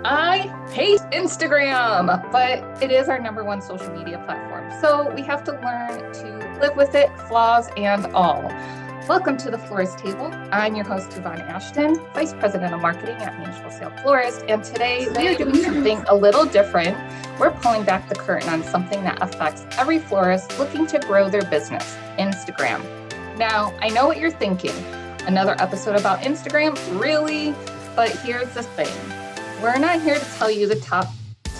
I hate Instagram, but it is our #1 social media platform. So we have to learn to live with it, flaws and all. Welcome to the Florist Table. I'm your host, Yvonne Ashton, Vice President of Marketing at Mayesh Wholesale Florist. And today we are doing something a little different. We're pulling back the curtain on something that affects every florist looking to grow their business, Instagram. Now, I know what you're thinking. Another episode about Instagram? Really? But here's the thing. We're not here to tell you the top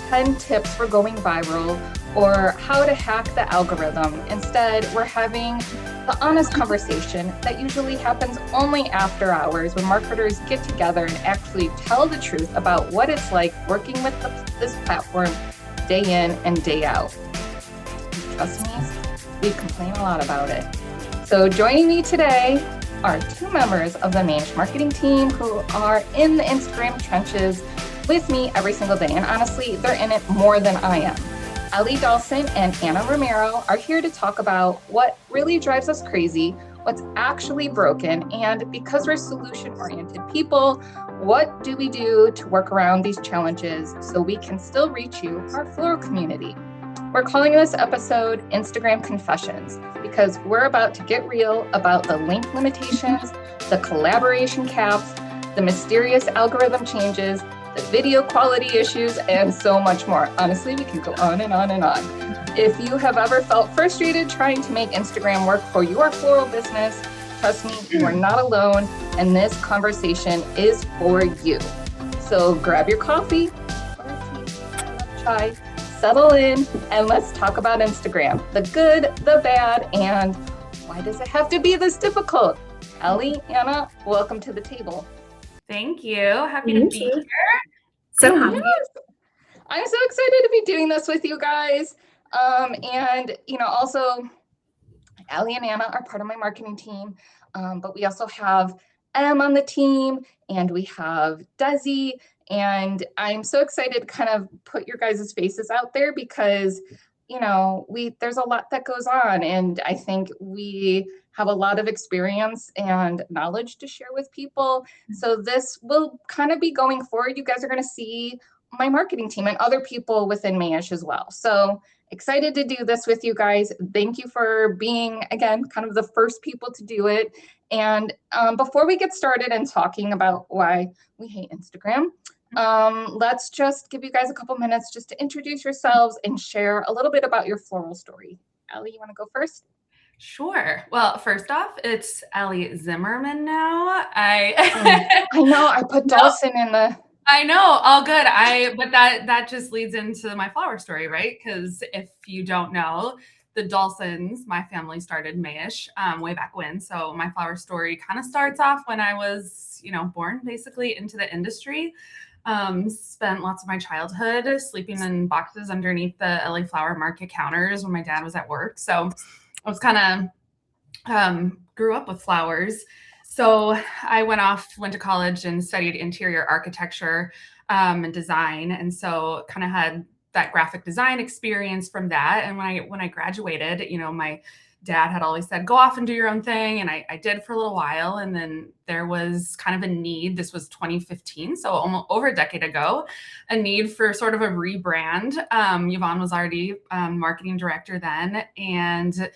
10 tips for going viral or how to hack the algorithm. Instead, we're having the honest conversation that usually happens only after hours when marketers get together and actually tell the truth about what it's like working with this platform day in and day out. Trust me, we complain a lot about it. So joining me today are two members of the Mayesh marketing team who are in the Instagram trenches with me every single day. And honestly, they're in it more than I am. Ellie Dawson and Anna Romero are here to talk about what really drives us crazy, what's actually broken, and because we're solution-oriented people, what do we do to work around these challenges so we can still reach you, our floral community? We're calling this episode Instagram Confessions because we're about to get real about the link limitations, the collaboration caps, the mysterious algorithm changes, the video quality issues, and so much more. Honestly, we can go on and on and on. If you have ever felt frustrated trying to make Instagram work for your floral business, trust me, you are not alone, and this conversation is for you. So grab your coffee or a tea, or a chai, settle in, and let's talk about Instagram. The good, the bad, and why does it have to be this difficult? Ellie, Anna, welcome to the table. Thank you. Happy to be here. So happy. Yes. I'm so excited to be doing this with you guys. And also Ellie and Anna are part of my marketing team, but we also have Em on the team, and we have Desi, and I'm so excited to kind of put your guys' faces out there because there's a lot that goes on, and I think we have a lot of experience and knowledge to share with people. So this will kind of be going forward. You guys are going to see my marketing team and other people within Mayesh as well. So excited to do this with you guys. Thank you for being, again, kind of the first people to do it. And before we get started and talking about why we hate Instagram, let's just give you guys a couple minutes just to introduce yourselves and share a little bit about your floral story. Ellie, you want to go first? Sure. Well, first off, it's Ellie Zimmerman now. I know, I put Dawson in the... I know, all good. But that just leads into my flower story, right? Because if you don't know, the Dawsons, my family started Mayesh way back when. So my flower story kind of starts off when I was, born basically into the industry. Spent lots of my childhood sleeping in boxes underneath the LA Flower Market counters when my dad was at work. So I was kind of grew up with flowers. So I went to college and studied interior architecture and design. And so kind of had that graphic design experience from that. And when I graduated, my dad had always said, go off and do your own thing. And I did for a little while. And then there was kind of a need. This was 2015, so almost over a decade ago, a need for sort of a rebrand. Yvonne was already marketing director then. And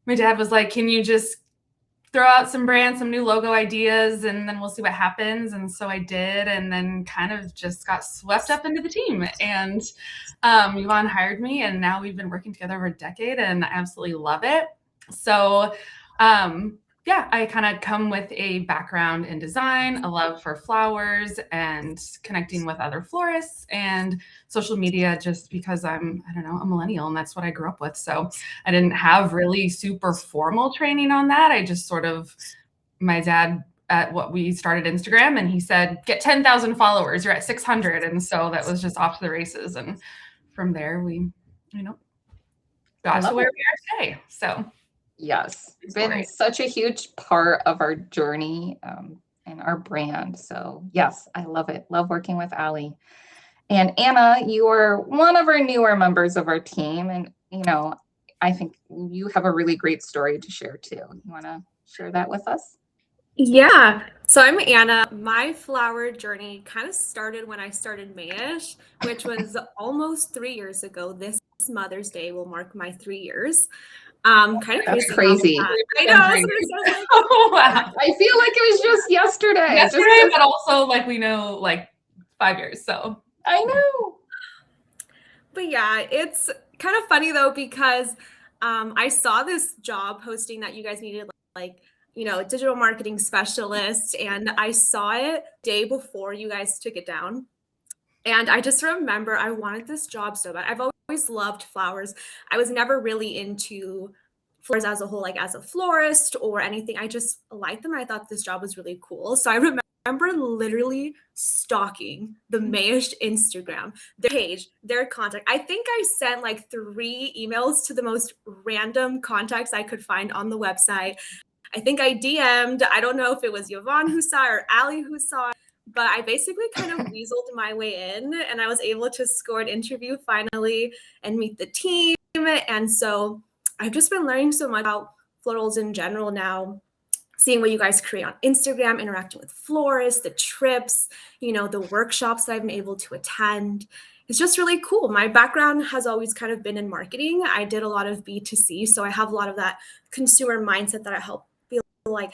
my dad was like, can you just throw out some brands, some new logo ideas, and then we'll see what happens. And so I did, and then kind of just got swept up into the team. And Yvonne hired me, and now we've been working together over a decade, and I absolutely love it. So I kind of come with a background in design, a love for flowers and connecting with other florists, and social media just because I'm a millennial, and that's what I grew up with. So I didn't have really super formal training on that. I just my dad at what we started Instagram, and he said, get 10,000 followers, you're at 600. And so that was just off to the races. And from there we, got to where we are today. So yes, it's been such a huge part of our journey and our brand. So yes, I love it. Love working with Ellie. And Anna, you are one of our newer members of our team. And, I think you have a really great story to share too. You want to share that with us? Yeah. So I'm Anna. My flower journey kind of started when I started Mayesh, which was almost 3 years ago. This Mother's Day will mark my 3 years. Kind of That's crazy how crazy. I know. So Oh, wow. I feel like it was just yesterday. Yesterday, but also like we know like 5 years. So I know. But yeah, it's kind of funny though, because I saw this job posting that you guys needed digital marketing specialist, and I saw it day before you guys took it down. And I just remember I wanted this job so bad. I've always loved flowers. I was never really into flowers as a whole, like as a florist or anything. I just liked them. I thought this job was really cool. So I remember literally stalking the Mayesh Instagram, their page, their contact. I think I sent like 3 emails to the most random contacts I could find on the website. I think I DM'd, I don't know if it was Yvonne who saw it or Ali who saw it, but I basically kind of weaseled my way in, and I was able to score an interview finally and meet the team. And so I've just been learning so much about florals in general now, seeing what you guys create on Instagram, interacting with florists, the trips, the workshops that I've been able to attend. It's just really cool. My background has always kind of been in marketing. I did a lot of B2C, so I have a lot of that consumer mindset that I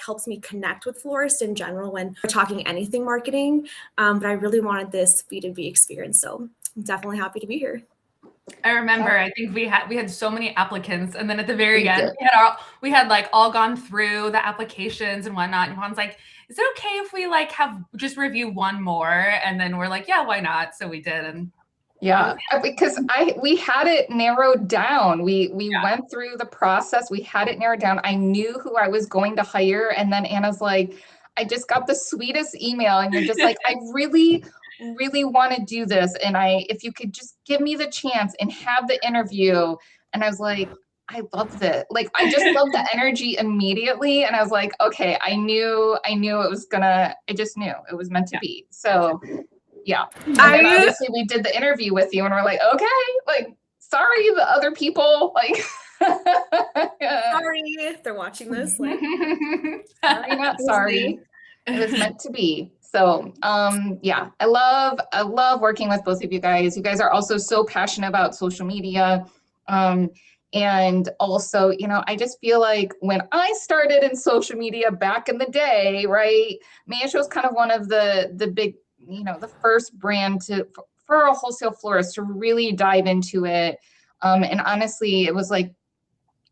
helps me connect with florists in general when we're talking anything marketing. But I really wanted this B2B experience, so I'm definitely happy to be here. I remember, I think we had so many applicants, and then at the very We end, did. we had like all gone through the applications and whatnot. And Juan's like, "Is it okay if we like have just review one more?" And then we're like, "Yeah, why not?" So we did, and yeah, because we had it narrowed down. We went through the process. We had it narrowed down. I knew who I was going to hire, and then Anna's like, "I just got the sweetest email," and you're just like, "I really, really want to do this, and if you could just give me the chance and have the interview." And I was like, I loved it. Like, I just loved the energy immediately, and I was like, okay, I knew it was gonna. I just knew it was meant to be. So. Yeah. And then obviously we did the interview with you and we're like, okay, like, sorry, the other people, like, sorry if they're watching this. Like, sorry, not sorry. It was meant to be. So, yeah, I love working with both of you guys. You guys are also so passionate about social media. And also, I just feel like when I started in social media back in the day, right, Mayesh was kind of one of the big, the first brand for a wholesale florist to really dive into it. And honestly, it was like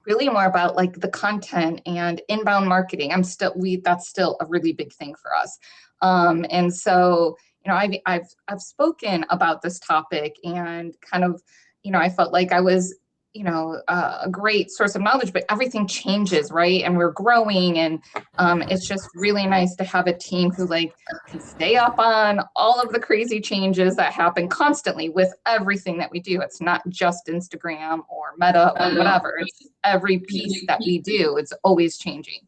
really more about like the content and inbound marketing. That's still a really big thing for us. And so, I've spoken about this topic and kind of, I felt like I was, a great source of knowledge, but everything changes, right? And we're growing, and it's just really nice to have a team who can stay up on all of the crazy changes that happen constantly with everything that we do. It's not just Instagram or Meta or whatever. It's every piece that we do. It's always changing.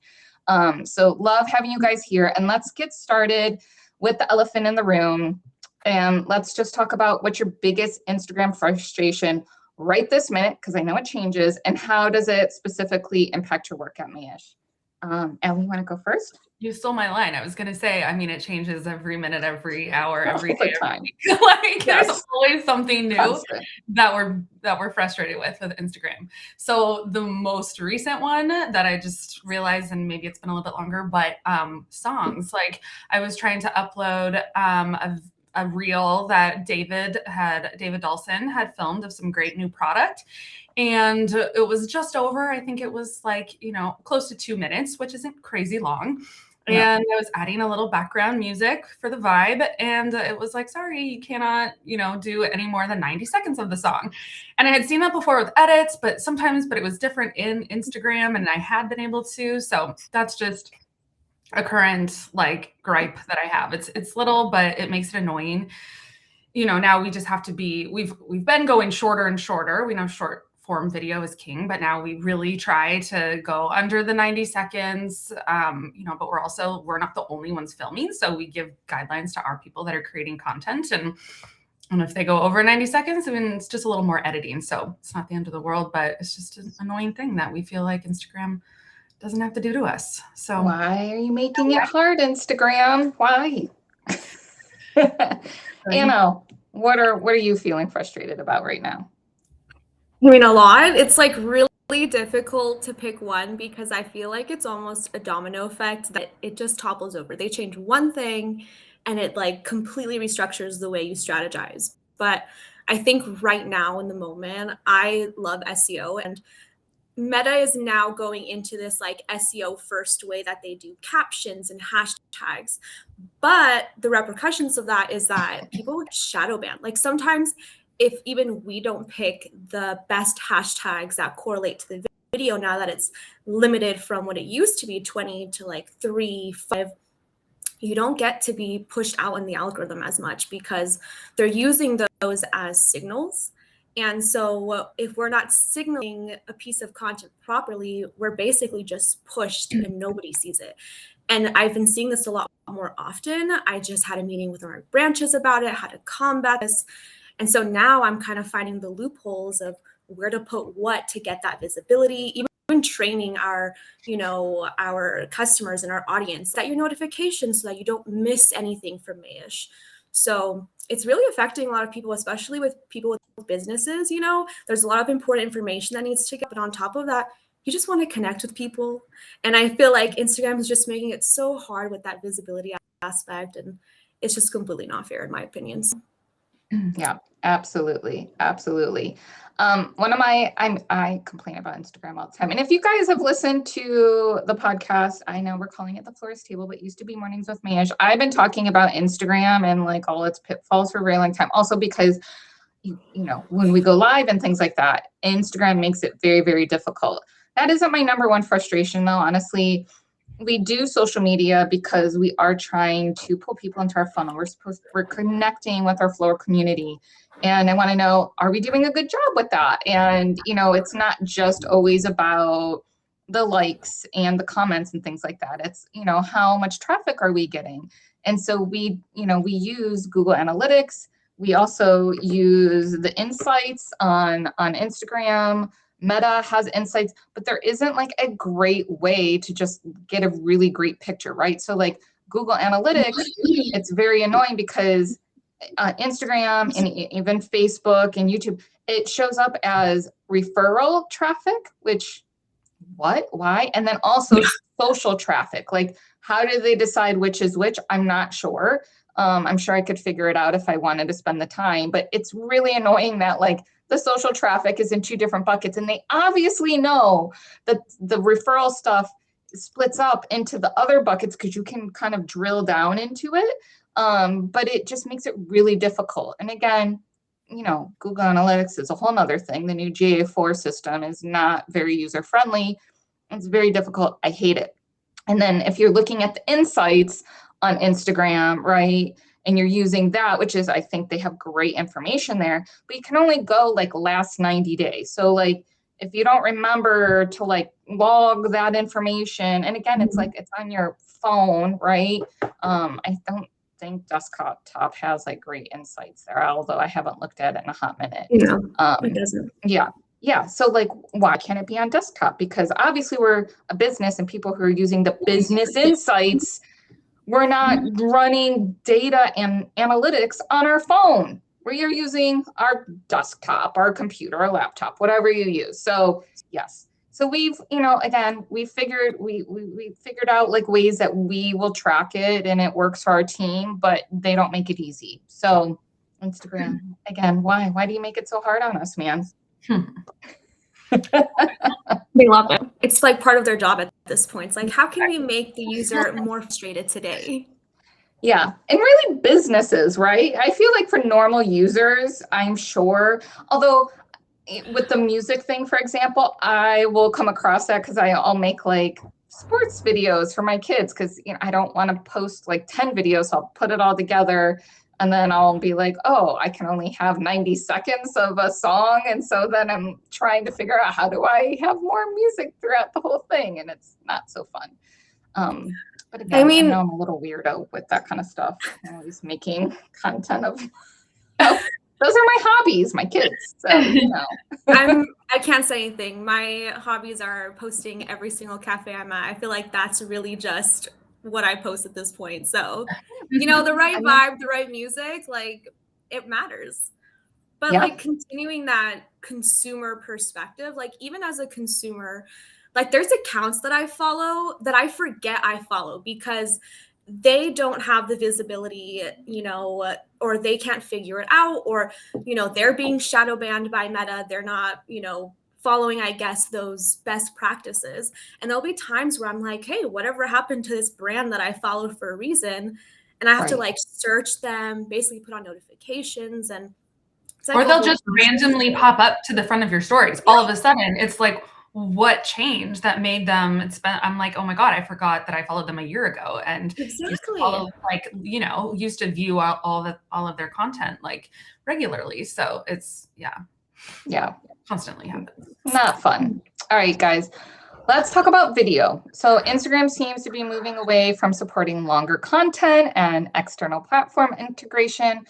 So love having you guys here, and let's get started with the elephant in the room. And let's just talk about what's your biggest Instagram frustration right this minute, because I know it changes, and how does it specifically impact your work at Mayesh? Ellie, you want to go first? You stole my line. I was going to say, I mean, it changes every minute, every hour, every day. Time. There's always something new that we're frustrated with Instagram. So the most recent one that I just realized, and maybe it's been a little bit longer, but songs. Like, I was trying to upload a reel that David Dawson had filmed of some great new product. And it was just over, I think it was like, close to 2 minutes, which isn't crazy long. Yeah. And I was adding a little background music for the vibe. And it was like, sorry, you cannot, do any more than 90 seconds of the song. And I had seen that before with edits, but it was different in Instagram, and I had been able to. So that's just a current gripe that I have. It's little, but it makes it annoying. Now we just have to we've been going shorter and shorter. We know short form video is king, but now we really try to go under the 90 seconds. But we're not the only ones filming. So we give guidelines to our people that are creating content. And if they go over 90 seconds, I mean, it's just a little more editing. So it's not the end of the world, but it's just an annoying thing that we feel like Instagram doesn't have to do to us. So why are you making it hard, Instagram? Why? Anna, what are you feeling frustrated about right now? I mean, a lot. It's like really difficult to pick one because I feel like it's almost a domino effect that it just topples over. They change one thing and it like completely restructures the way you strategize. But I think right now in the moment, I love SEO, and Meta is now going into this like SEO first way that they do captions and hashtags. But the repercussions of that is that people shadow ban. Like sometimes if even we don't pick the best hashtags that correlate to the video, now that it's limited from what it used to be 20 to like 3, 5, you don't get to be pushed out in the algorithm as much because they're using those as signals. And so if we're not signaling a piece of content properly, we're basically just pushed and nobody sees it. And I've been seeing this a lot more often. I just had a meeting with our branches about it, how to combat this. And so now I'm kind of finding the loopholes of where to put what to get that visibility, even training our, our customers and our audience, set your notifications so that you don't miss anything from Mayesh. So it's really affecting a lot of people, especially with people with businesses. There's a lot of important information that needs to get, but on top of that, you just want to connect with people. And I feel like Instagram is just making it so hard with that visibility aspect. And it's just completely not fair, in my opinion. Yeah, absolutely. Absolutely. I complain about Instagram all the time. And if you guys have listened to the podcast, I know we're calling it the Florist Table, but it used to be Mornings with Mayesh. I've been talking about Instagram and like all its pitfalls for a very long time. Also because, when we go live and things like that, Instagram makes it very, very difficult. That isn't my number one frustration though. Honestly, we do social media because we are trying to pull people into our funnel. We're connecting with our Flora community. And I want to know, are we doing a good job with that? And, it's not just always about the likes and the comments and things like that. It's, how much traffic are we getting? And so we use Google Analytics. We also use the insights on Instagram. Meta has insights, but there isn't like a great way to just get a really great picture, right? So like Google Analytics, it's very annoying because Instagram and even Facebook and YouTube, it shows up as referral traffic, which why? And then also social traffic. Like how do they decide which is which? I'm not sure. I'm sure I could figure it out if I wanted to spend the time, but it's really annoying that like the social traffic is in two different buckets, and they obviously know that the referral stuff splits up into the other buckets because you can kind of drill down into it. But it just makes it really difficult. And again, Google Analytics is a whole nother thing. The new GA4 system is not very user-friendly. It's very difficult. I hate it. And then if you're looking at the insights on Instagram, right, and you're using that, which is, I think they have great information there, but you can only go like last 90 days. So like, if you don't remember to like log that information, and again, it's like, it's on your phone, right? I don't think desktop has like great insights there, although I haven't looked at it in a hot minute. It doesn't. Yeah. So like, why can't it be on desktop? Because obviously we're a business and people who are using the business insights, we're not running data and analytics on our phone. We are using our desktop, our computer, our laptop, whatever you use. So yes. So we've, again, we figured out like ways that we will track it and it works for our team, but they don't make it easy. So Instagram, again, why do you make it so hard on us, man? They love it. It's like part of their job at this point. It's like, how can we make the user more frustrated today? Yeah. And really businesses, right? I feel like for normal users, I'm sure, although with the music thing, for example, I will come across that because I'll make like sports videos for my kids because I don't want to post like 10 videos. So I'll put it all together and then I'll be like, oh, I can only have 90 seconds of a song. And so then I'm trying to figure out how do I have more music throughout the whole thing? And it's not so fun. But again, I know I'm a little weirdo with that kind of stuff. I'm always making content of Those are my hobbies, my kids. So, you know. I can't say anything. My hobbies are posting every single cafe I'm at. I feel like that's really just what I post at this point. So, you know, the right vibe, the right music, like it matters. But Yeah. like continuing that consumer perspective, like even as a consumer, like there's accounts that I follow that I forget I follow because they don't have the visibility, you know, or they can't figure it out, or, you know, they're being shadow banned by Meta. They're not, you know, following, I guess, those best practices. And there'll be times where I'm like, hey, whatever happened to this brand that I followed for a reason? And I have to like search them, basically put on notifications, and it's like or they'll just randomly pop up to the front of your stories. All of a sudden, it's like, what changed that made them I'm like, oh my God, I forgot that I followed them a year ago. And exactly like, you know, used to view all of their content like regularly. So it's constantly happens. Not fun. All right, guys. Let's talk about video. So Instagram seems to be moving away from supporting longer content and external platform integration.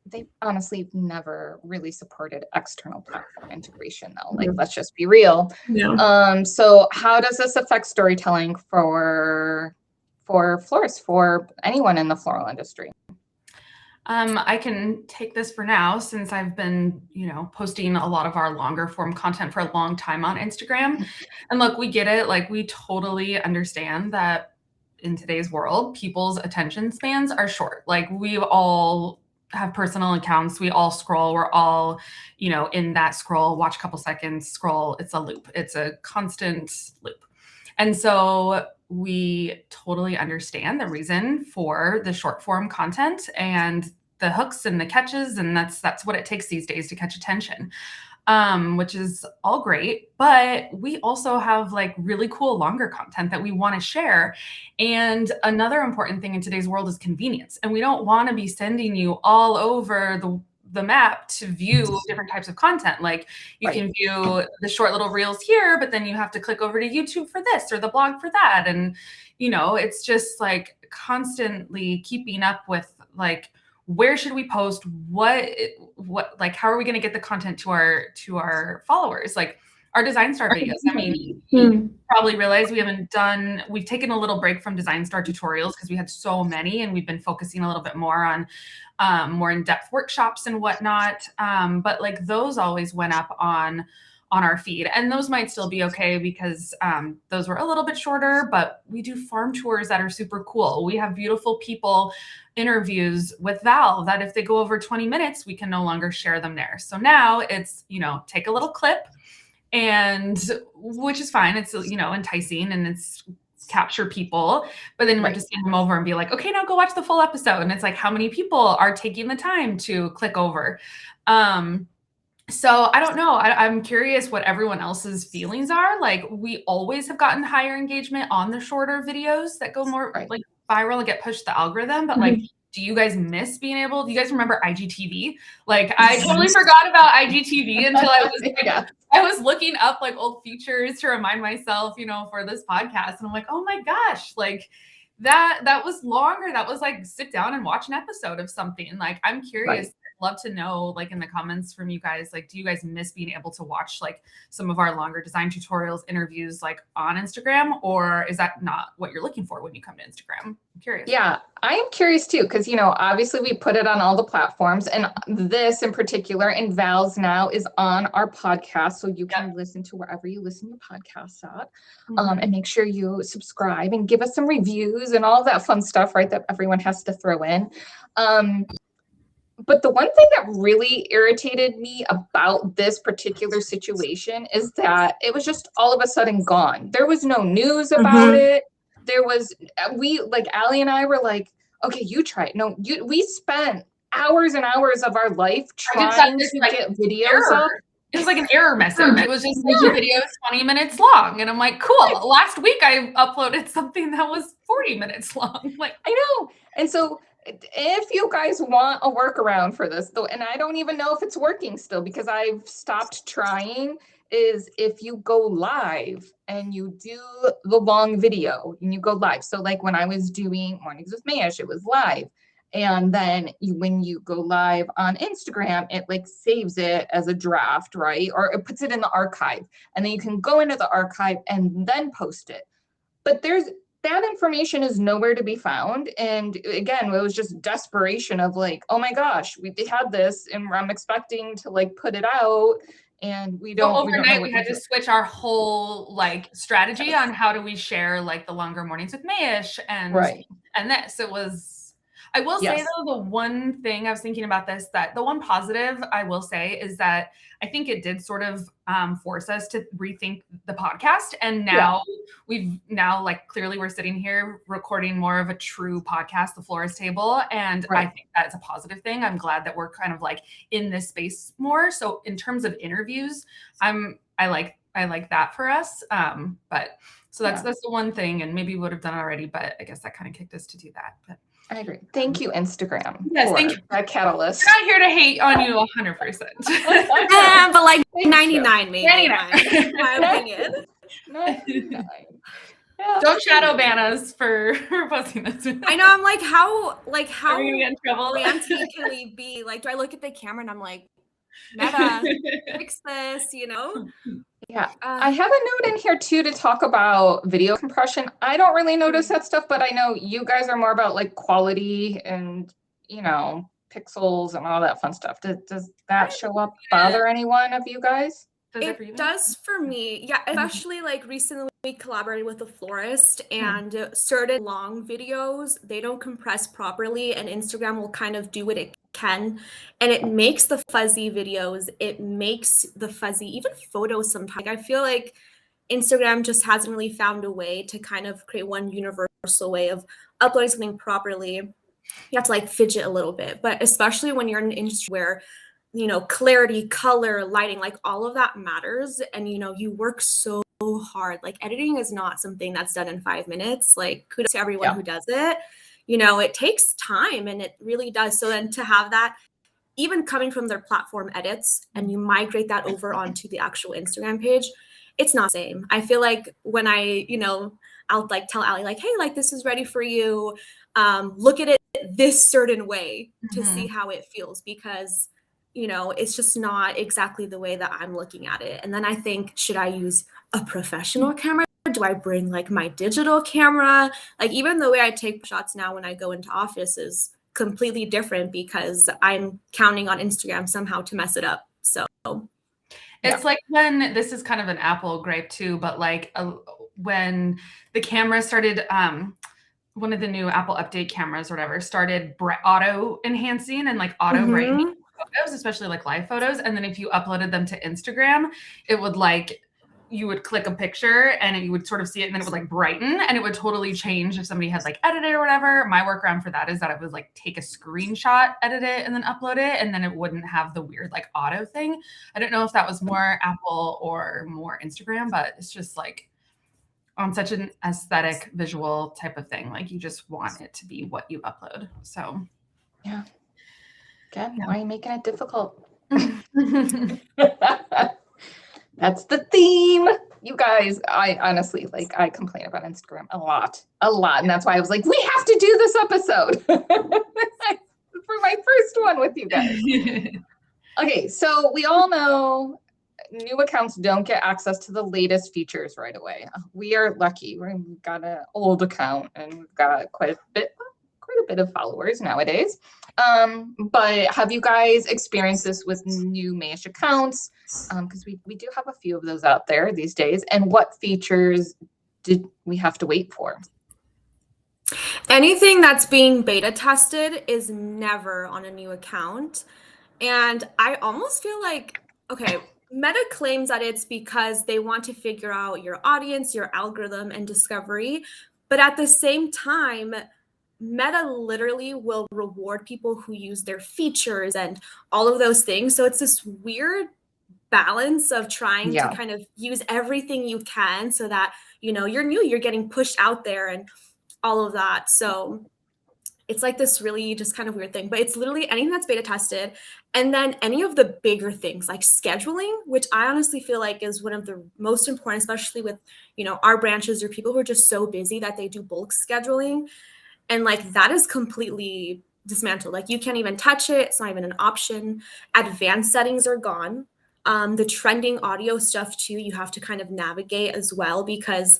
They honestly never really supported external platform integration though. Like, let's just be real. Yeah. So how does this affect storytelling for florists, for anyone in the floral industry? I can take this for now since I've been, you know, posting a lot of our longer form content for a long time on Instagram. And look, we get it. Like, we totally understand that in today's world, people's attention spans are short. Like, we all have personal accounts. We all scroll. We're all, you know, in that scroll, watch a couple seconds, scroll. It's a loop. It's a constant loop. And so we totally understand the reason for the short form content and the hooks and the catches. And that's what it takes these days to catch attention, which is all great. But we also have like really cool longer content that we want to share. And another important thing in today's world is convenience. And we don't want to be sending you all over the map to view different types of content. Like, you can view the short little reels here, but then you have to click over to YouTube for this or the blog for that. And, you know, it's just like constantly keeping up with like, where should we post? What, like, how are we going to get the content to our followers? Like, our Design Star videos. I mean, you probably realize we've taken a little break from Design Star tutorials because we had so many, and we've been focusing a little bit more on more in-depth workshops and whatnot. But like, those always went up on our feed, and those might still be okay because those were a little bit shorter, but we do farm tours that are super cool. We have beautiful people interviews with Val that if they go over 20 minutes, we can no longer share them there. So now it's, you know, take a little clip, and which is fine. It's, you know, enticing and it's capture people, but then we're just send them over and be like, okay, now go watch the full episode. And it's like, how many people are taking the time to click over? So I don't know. I'm curious what everyone else's feelings are. Like, we always have gotten higher engagement on the shorter videos that go more like viral and get pushed the algorithm. But like, do you guys miss being able? Do you guys remember IGTV? Like, I totally forgot about IGTV until I was I was looking up like old features to remind myself, you know, for this podcast, and I'm like, oh my gosh, like that was longer. That was like sit down and watch an episode of something. Like, I'm curious. I'd love to know, like, in the comments from you guys, like, do you guys miss being able to watch like some of our longer design tutorials, interviews, like on Instagram, or is that not what you're looking for when you come to Instagram? I'm curious. Yeah, I am curious too, because, you know, obviously we put it on all the platforms, and this in particular in Val's now is on our podcast. So you can listen to wherever you listen to podcasts at, and make sure you subscribe and give us some reviews and all that fun stuff, right, that everyone has to throw in. But the one thing that really irritated me about this particular situation is that it was just all of a sudden gone. There was no news about it. There was, like Allie and I were like, okay, you try it. No, we spent hours and hours of our life trying to get videos up. It was like an error message. It was just like, your video is 20 minutes long. And I'm like, cool. Last week I uploaded something that was 40 minutes long. Like, I know. And so if you guys want a workaround for this, though, and I don't even know if it's working still because I've stopped trying, is if you go live and you do the long video and you go live. So like when I was doing Mornings with Mayesh, it was live. And then when you go live on Instagram, it like saves it as a draft, right? Or it puts it in the archive, and then you can go into the archive and then post it. But that information is nowhere to be found. And again, it was just desperation of like, oh my gosh, we had this and I'm expecting to like put it out, and we don't. Overnight, we had to switch our whole like strategy on how do we share like the longer mornings with Mayesh and this. It was. I will say though, the one thing I was thinking about this, that the one positive I will say is that I think it did sort of force us to rethink the podcast. And now we've like clearly we're sitting here recording more of a true podcast, the Florist Table. And I think that's a positive thing. I'm glad that we're kind of like in this space more. So in terms of interviews, I like that for us. But so that's the one thing, and maybe we would have done it already, but I guess that kind of kicked us to do that. But I agree. Thank you, Instagram. Yes, thank you. That catalyst. I'm not here to hate on you 100%. But like 99 maybe. 99. My opinion. 99. Don't shadow ban us for posting this. I know. I'm like, how Are we gonna get in trouble? ranty can we be? Like, do I look at the camera and I'm like, Meta, fix this, Yeah, I have a note in here too to talk about video compression. I don't really notice that stuff, but I know you guys are more about like quality and, pixels and all that fun stuff. Does that show up, bother anyone of you guys? It does for me. Yeah, especially like recently we collaborated with a florist, and certain long videos, they don't compress properly, and Instagram will kind of do what it can, and it makes the fuzzy videos, it makes the fuzzy even photos sometimes. I feel like Instagram just hasn't really found a way to kind of create one universal way of uploading something properly. You have to like fidget a little bit, but especially when you're in an industry where clarity, color, lighting, like all of that matters, and you work so hard. Like editing is not something that's done in 5 minutes. Like kudos to everyone who does it. It takes time, and it really does. So then to have that, even coming from their platform edits, and you migrate that over onto the actual Instagram page, it's not the same. I feel like when I'll like tell Allie like, hey, like this is ready for you. Look at it this certain way to see how it feels, because it's just not exactly the way that I'm looking at it. And then I think, should I use a professional camera? Do I bring like my digital camera? Like even the way I take shots now when I go into office is completely different because I'm counting on Instagram somehow to mess it up. So it's like when, this is kind of an Apple gripe too, but like when the camera started, one of the new Apple update cameras or whatever started auto enhancing and like auto brightening photos, especially like live photos. And then if you uploaded them to Instagram, it would like, you would click a picture and you would sort of see it, and then it would like brighten, and it would totally change if somebody had like edited or whatever. My workaround for that is that I would like take a screenshot, edit it, and then upload it, and then it wouldn't have the weird like auto thing. I don't know if that was more Apple or more Instagram, but it's just like on such an aesthetic visual type of thing. Like you just want it to be what you upload. So yeah. Again, why are you making it difficult? That's the theme. You guys, I honestly, like, I complain about Instagram a lot. And that's why I was like, we have to do this episode for my first one with you guys. Okay, so we all know new accounts don't get access to the latest features right away. We are lucky. We've got an old account, and we've got quite a bit of followers nowadays. But have you guys experienced this with new Mayesh accounts? Because we do have a few of those out there these days. And what features did we have to wait for? Anything that's being beta tested is never on a new account. And I almost feel like, okay, Meta claims that it's because they want to figure out your audience, your algorithm, and discovery. But at the same time, Meta literally will reward people who use their features and all of those things. So it's this weird balance of trying to kind of use everything you can so that, you're new, you're getting pushed out there and all of that. So it's like this really just kind of weird thing, but it's literally anything that's beta tested. And then any of the bigger things like scheduling, which I honestly feel like is one of the most important, especially with, our branches or people who are just so busy that they do bulk scheduling. And like that is completely dismantled. Like you can't even touch it. It's not even an option. Advanced settings are gone. The trending audio stuff too, you have to kind of navigate as well, because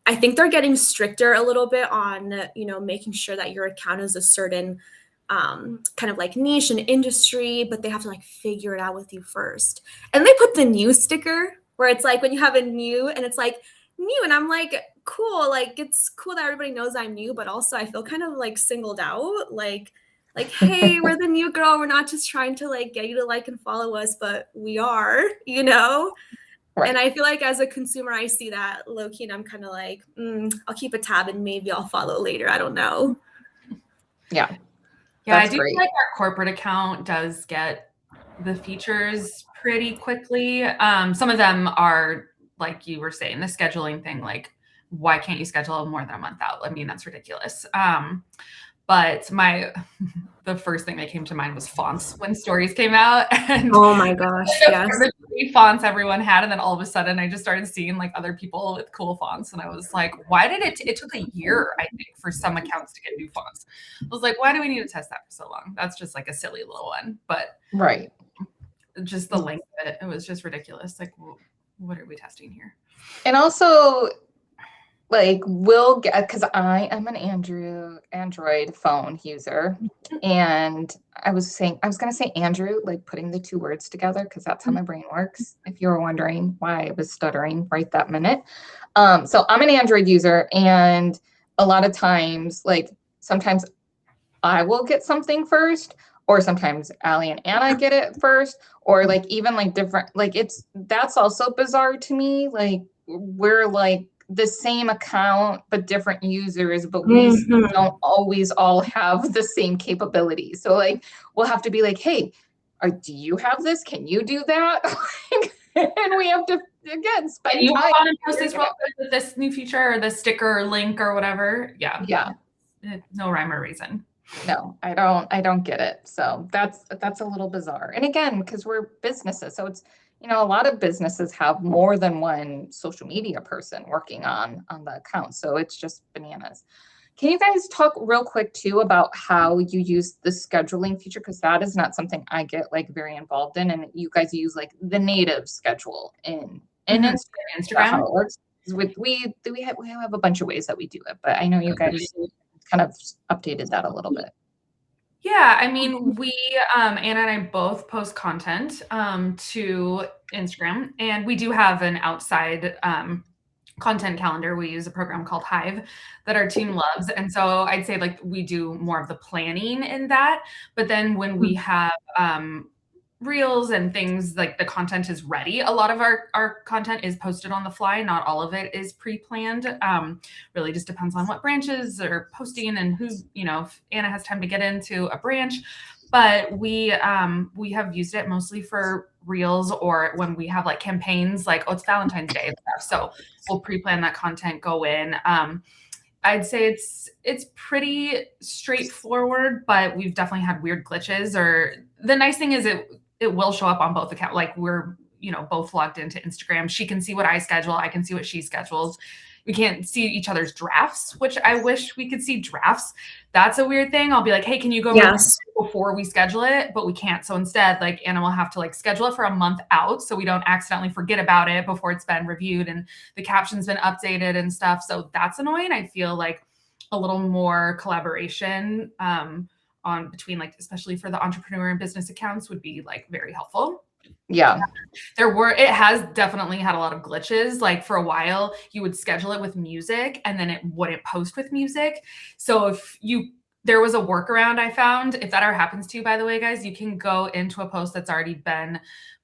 I think they're getting stricter a little bit on, making sure that your account is a certain kind of like niche and industry, but they have to like figure it out with you first. And they put the new sticker where it's like when you have a new and it's like new, and I'm like, cool, like it's cool that everybody knows I'm new, but also I feel kind of like singled out, like hey, we're the new girl, we're not just trying to like get you to like and follow us, but we are, Right. And I feel like as a consumer I see that low-key and I'm kind of like, I'll keep a tab and maybe I'll follow later, I don't know. Yeah, I do feel like our corporate account does get the features pretty quickly. Some of them are like you were saying, the scheduling thing, like why can't you schedule more than a month out? I mean, that's ridiculous. But the first thing that came to mind was fonts when stories came out. And oh my gosh, yes. The fonts everyone had, and then all of a sudden I just started seeing like other people with cool fonts, and I was like, why did it took a year, I think, for some accounts to get new fonts. I was like, why do we need to test that for so long? That's just like a silly little one, but right. Just the length of it was just ridiculous. Like, what are we testing here? And also, like, we'll get, because I am an Android phone user, and I was going to say Andrew, like putting the two words together, because that's how my brain works. If you were wondering why I was stuttering right that minute. So I'm an Android user, and a lot of times, like sometimes I will get something first, or sometimes Allie and Anna get it first, or like even like different, like that's also bizarre to me. Like we're like the same account, but different users, but we don't always all have the same capabilities. So like, we'll have to be like, hey, do you have this? Can you do that? And we have to, again, spend time. You want to post this real quick with this new feature or the sticker or link or whatever? Yeah. Yeah. No rhyme or reason. No, I don't get it. So that's a little bizarre. And again, because we're businesses, so it's, a lot of businesses have more than one social media person working on the account. So it's just bananas. Can you guys talk real quick too about how you use the scheduling feature? Because that is not something I get like very involved in. And you guys use like the native schedule in Instagram. How it works. We have a bunch of ways that we do it, but I know you guys kind of updated that a little bit. Yeah, I mean, we, Anna and I both post content to Instagram, and we do have an outside content calendar. We use a program called Hive that our team loves. And so I'd say like we do more of the planning in that. But then when we have reels and things, like the content is ready, a lot of our content is posted on the fly. Not all of it is pre-planned. Really just depends on what branches are posting and who, if Anna has time to get into a branch. But we have used it mostly for reels, or when we have like campaigns, like, it's Valentine's Day and stuff. So we'll pre-plan that content, go in. I'd say it's pretty straightforward, but we've definitely had weird glitches. Or the nice thing is it will show up on both accounts. Like we're, both logged into Instagram. She can see what I schedule. I can see what she schedules. We can't see each other's drafts, which I wish we could see drafts. That's a weird thing. I'll be like, hey, can you go before we schedule it? But we can't. So instead, like Anna will have to like schedule it for a month out, so we don't accidentally forget about it before it's been reviewed and the caption's been updated and stuff. So that's annoying. I feel like a little more collaboration on between, like, especially for the entrepreneur and business accounts would be like very helpful. Yeah. It has definitely had a lot of glitches. Like for a while you would schedule it with music and then it wouldn't post with music. So there was a workaround I found. If that ever happens to you, by the way, guys, you can go into a post that's already been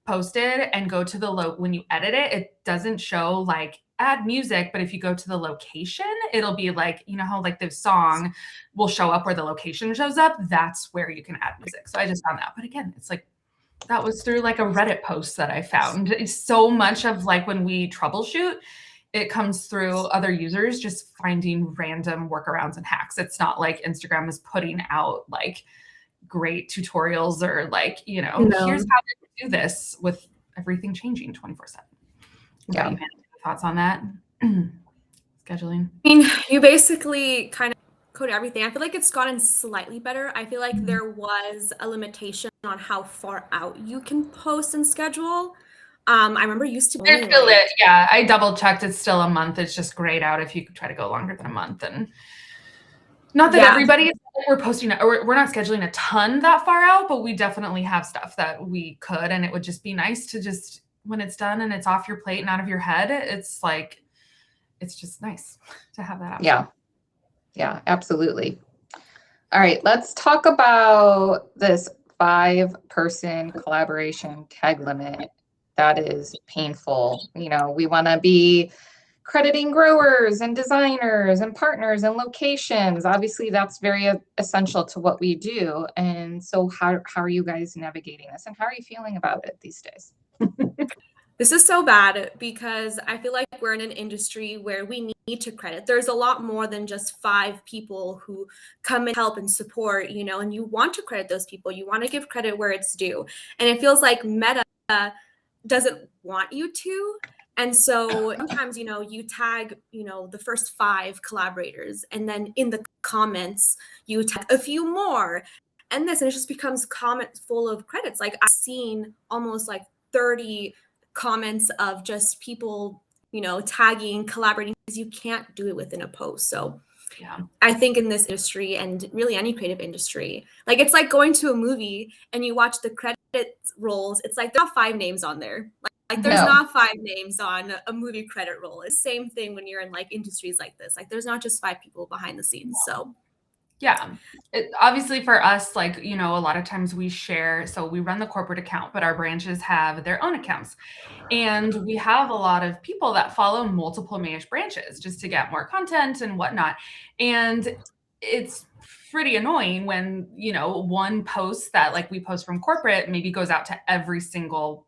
posted and go to when you edit it, it doesn't show like add music, but if you go to the location, it'll be like, how like the song will show up where the location shows up. That's where you can add music. So I just found that. But again, it's like, that was through like a Reddit post that I found. It's so much of like when we troubleshoot, it comes through other users just finding random workarounds and hacks. It's not like Instagram is putting out like great tutorials or like, here's how to do this with everything changing 24/7. Yeah. Thoughts on that? Scheduling. I mean, you basically kind of code everything. I feel like it's gotten slightly better. I feel like there was a limitation on how far out you can post and schedule. I remember used to be There's still it. Yeah, I double checked. It's still a month. It's just grayed out if you try to go longer than a month. And not that everybody, we're posting, or we're not scheduling a ton that far out, but we definitely have stuff that we could. And it would just be nice to just, when it's done and it's off your plate and out of your head, it's like, it's just nice to have that option. Yeah. Yeah, absolutely. All right, let's talk about this 5-person collaboration tag limit. That is painful. You know, we want to be crediting growers and designers and partners and locations. Obviously, that's very essential to what we do. And so how are you guys navigating this, and how are you feeling about it these days? This is so bad because I feel like we're in an industry where we need to credit. There's a lot more than just 5 people who come and help and support, you know, and you want to credit those people. You want to give credit where it's due. And it feels like Meta doesn't want you to. And so sometimes, you know, you tag, you know, the first 5 collaborators, and then in the comments, you tag a few more. And it just becomes comments full of credits. Like I've seen almost like 30 comments of just people, you know, tagging, collaborating, because you can't do it within a post. So yeah, I think in this industry, and really any creative industry, like it's like going to a movie and you watch the credit rolls. It's like there are 5 names on there. Like there's not 5 names on a movie credit roll. It's the same thing when you're in like industries like this. Like there's not just 5 people behind the scenes. So yeah, obviously for us, like, you know, a lot of times we share, so we run the corporate account, but our branches have their own accounts. And we have a lot of people that follow multiple Mayesh branches just to get more content and whatnot. And it's pretty annoying when, you know, one post that like we post from corporate maybe goes out to every single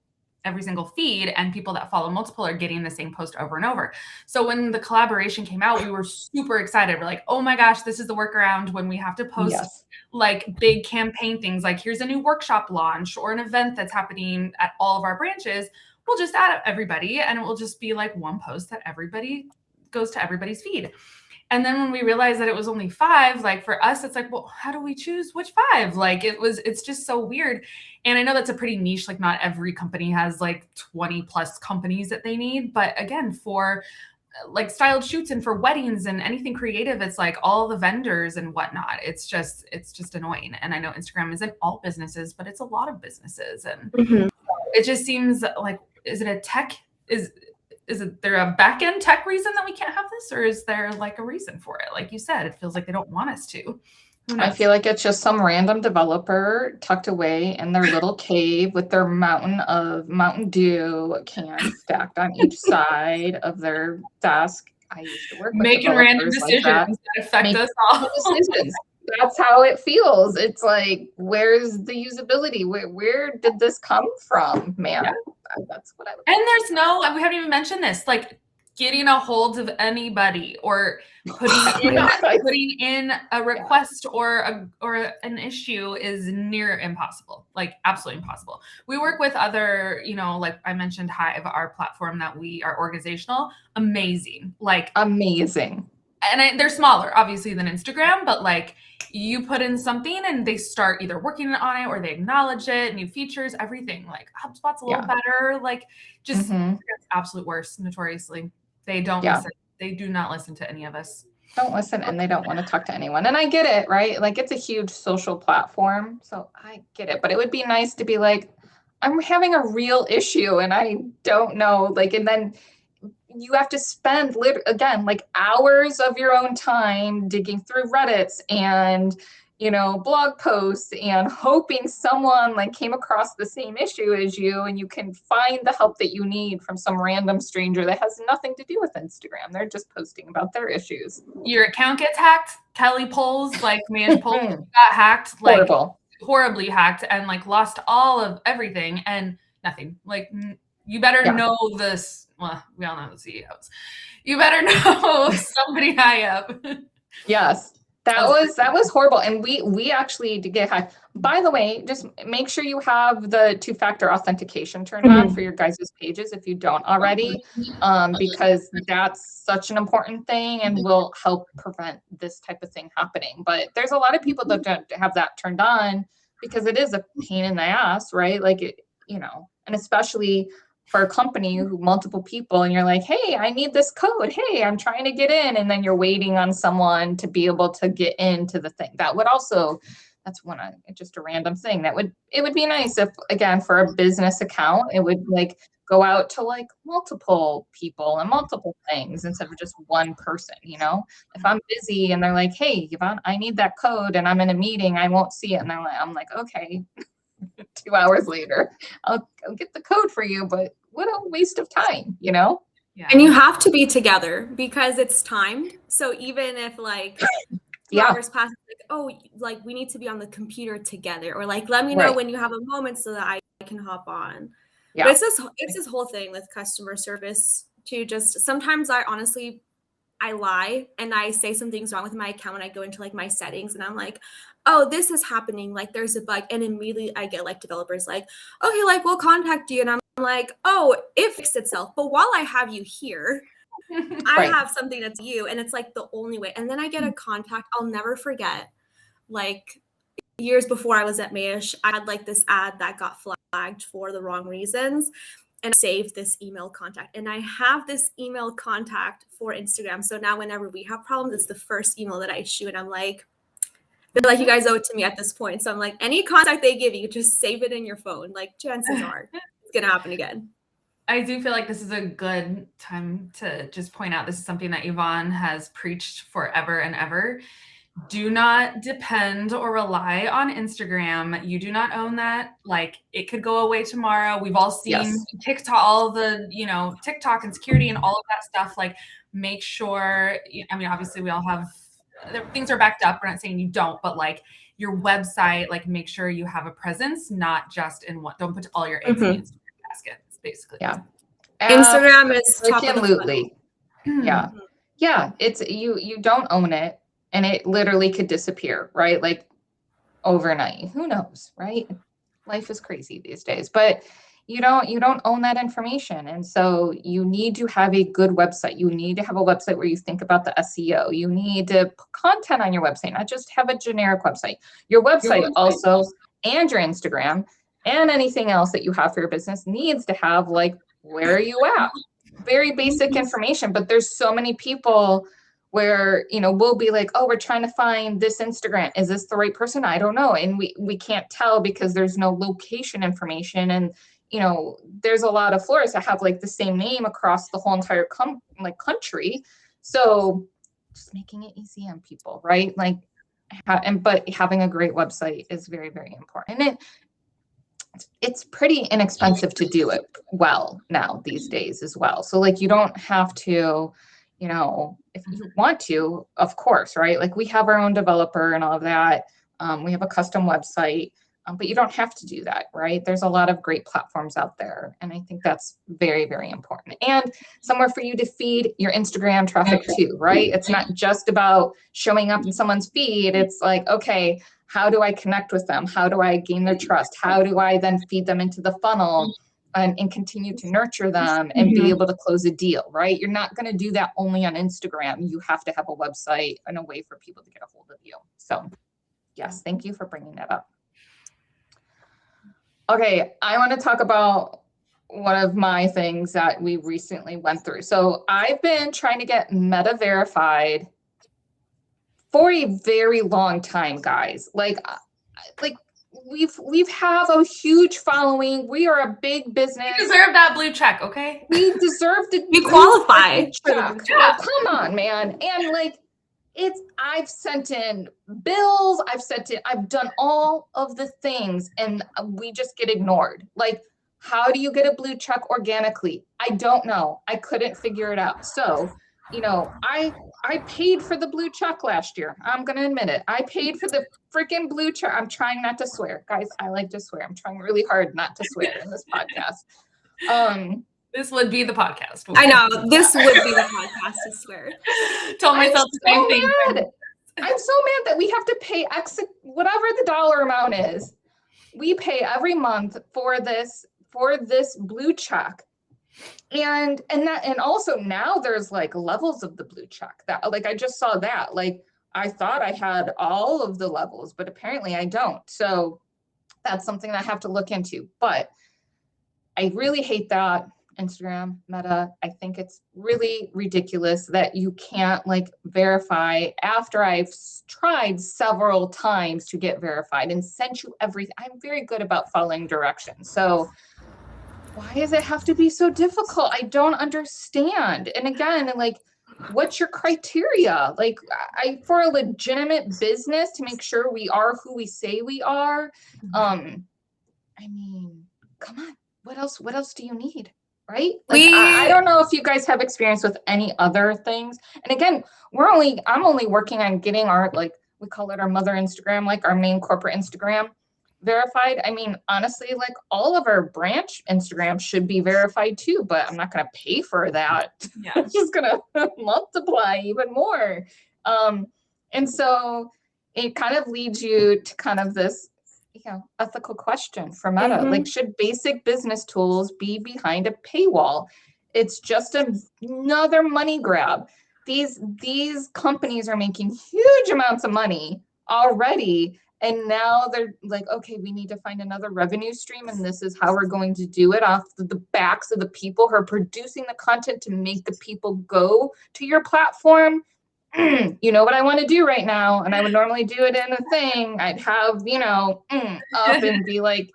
feed, and people that follow multiple are getting the same post over and over. So when the collaboration came out, we were super excited. We're like, oh my gosh, this is the workaround when we have to post like big campaign things, like here's a new workshop launch or an event that's happening at all of our branches. We'll just add everybody, and it will just be like one post that everybody goes to everybody's feed. And then when we realized that it was only 5, like for us, it's like, well, how do we choose which 5? Like it's just so weird. And I know that's a pretty niche, like not every company has like 20 plus companies that they need. But again, for like styled shoots and for weddings and anything creative, it's like all the vendors and whatnot. It's just annoying. And I know Instagram isn't all businesses, but it's a lot of businesses. And it just seems like, is it a tech? Is there a back-end tech reason that we can't have this, or is there like a reason for it? Like you said, it feels like they don't want us to. I feel like it's just some random developer tucked away in their little cave with their mountain of Mountain Dew cans stacked on each side of their desk. I used to work with making random decisions like that affect us all. Decisions. That's how it feels. It's like, where's the usability? Where did this come from, man? Yeah. That's what I would. And there's we haven't even mentioned this, like getting a hold of anybody or putting in a request or an issue is near impossible, like absolutely impossible. We work with other, you know, like I mentioned Hive, our platform that we are organizational, amazing. And they're smaller, obviously, than Instagram, but like you put in something and they start either working on it or they acknowledge it, new features, everything. Like HubSpot's a little better, like just absolute worst, notoriously. They don't listen. They do not listen to any of us. Don't listen, and they don't want to talk to anyone. And I get it, right? Like it's a huge social platform, so I get it. But it would be nice to be like, I'm having a real issue and I don't know, like, and then you have to spend again, like hours of your own time digging through Reddits and, you know, blog posts and hoping someone like came across the same issue as you, and you can find the help that you need from some random stranger that has nothing to do with Instagram. They're just posting about their issues. Your account gets hacked. Kelly polls, like Mayesh polls got hacked, like horribly hacked, and like lost all of everything and nothing. Like you better know this. Well, we all know the CEOs. You better know somebody high up. Yes. That was horrible. And we actually did get hacked. By the way, just make sure you have the 2-factor authentication turned on for your guys' pages if you don't already, because that's such an important thing and will help prevent this type of thing happening. But there's a lot of people that don't have that turned on because it is a pain in the ass, right? Like it, and especially for a company who multiple people and you're like, hey, I need this code. Hey, I'm trying to get in. And then you're waiting on someone to be able to get into the thing. That would also, that's just a random thing. It would be nice if, again, for a business account, it would like go out to like multiple people and multiple things instead of just one person, If I'm busy and they're like, hey, Yvonne, I need that code and I'm in a meeting, I won't see it. And I'm like, okay. 2 hours later, I'll get the code for you, but what a waste of time, Yeah. And you have to be together because it's time. So even if like 2 hours pass, like, oh, like we need to be on the computer together, or like let me know when you have a moment so that I can hop on. Yeah. But it's this whole thing with customer service too. Just sometimes I lie and I say some things wrong with my account when I go into like my settings and I'm like, oh, this is happening. Like there's a bug. And immediately I get like developers like, okay, like we'll contact you. And I'm like, oh, it fixed itself. But while I have you here, I have something that's you. And it's like the only way. And then I get a contact. I'll never forget, like years before I was at Mayesh, I had like this ad that got flagged for the wrong reasons. And saved this email contact. And I have this email contact for Instagram. So now whenever we have problems, it's the first email that I shoot. And I'm like, they're like, you guys owe it to me at this point. So I'm like, any contact they give you, just save it in your phone. Like chances are it's going to happen again. I do feel like this is a good time to just point out this is something that Yvonne has preached forever and ever. Do not depend or rely on Instagram. You do not own that. Like it could go away tomorrow. We've all seen TikTok, all the, TikTok and security and all of that stuff. Like make sure, obviously we all have, things are backed up. We're not saying you don't, but like your website, like make sure you have a presence, not just in one, don't put all your eggs in the Instagram basket, basically. Yeah. Instagram is absolutely. Yeah. Yeah. It's you don't own it. And it literally could disappear, right? Like overnight. Who knows, right? Life is crazy these days, but you don't own that information. And so you need to have a good website. You need to have a website where you think about the SEO. You need to put content on your website, not just have a generic website. Your website also, and your Instagram and anything else that you have for your business needs to have like, where are you at? Very basic information, but there's so many people where, we'll be like, oh, we're trying to find this Instagram. Is this the right person? I don't know. And we can't tell because there's no location information. And, there's a lot of florists that have like the same name across the whole entire country. So just making it easy on people, right? Like, but having a great website is very, very important. And it's pretty inexpensive to do it well now these days as well. So like, you don't have to, if you want to, of course, right? Like we have our own developer and all of that. We have a custom website, but you don't have to do that, right? There's a lot of great platforms out there. And I think that's very, very important. And somewhere for you to feed your Instagram traffic too, right? It's not just about showing up in someone's feed. It's like, okay, how do I connect with them? How do I gain their trust? How do I then feed them into the funnel? And continue to nurture them and be able to close a deal, right? You're not going to do that only on Instagram. You have to have a website and a way for people to get a hold of you. So yes, thank you for bringing that up. Okay, I want to talk about one of my things that we recently went through. So I've been trying to get Meta verified for a very long time, guys. Like we've have a huge following. We are a big business. We deserve that blue check, okay? We deserve to we qualify. Come on, man. And like I've sent in bills, I've done all of the things and we just get ignored. Like, how do you get a blue check organically? I don't know. I couldn't figure it out. So, I paid for the blue check last year. I'm going to admit it. I paid for the freaking blue check. I'm trying not to swear. Guys, I like to swear. I'm trying really hard not to swear in this podcast. This would be the podcast. I know. This would be the podcast to swear. Told myself the same thing. I'm so mad that we have to pay whatever the dollar amount is. We pay every month for this blue check. And also now there's like levels of the blue check that like I just saw that. Like I thought I had all of the levels, but apparently I don't. So that's something that I have to look into. But I really hate that. Instagram, Meta, I think it's really ridiculous that you can't like verify after I've tried several times to get verified and sent you everything. I'm very good about following directions. So why does it have to be so difficult? I don't understand. And again, like, what's your criteria? Like, for a legitimate business to make sure we are who we say we are. I mean, come on. What else do you need? Right? Like, I don't know if you guys have experience with any other things. And again, I'm only working on getting our, like, we call it our mother Instagram, like our main corporate Instagram verified. I mean, honestly, like all of our branch Instagram should be verified too, but I'm not going to pay for that. Yeah. It's just going to multiply even more. And so it kind of leads you to kind of this, ethical question for Meta. Like, should basic business tools be behind a paywall? It's just another money grab. These companies are making huge amounts of money already. And now they're like, okay, we need to find another revenue stream. And this is how we're going to do it off the backs of the people who are producing the content to make the people go to your platform. You know what I want to do right now? And I would normally do it in a thing. I'd have, up and be like,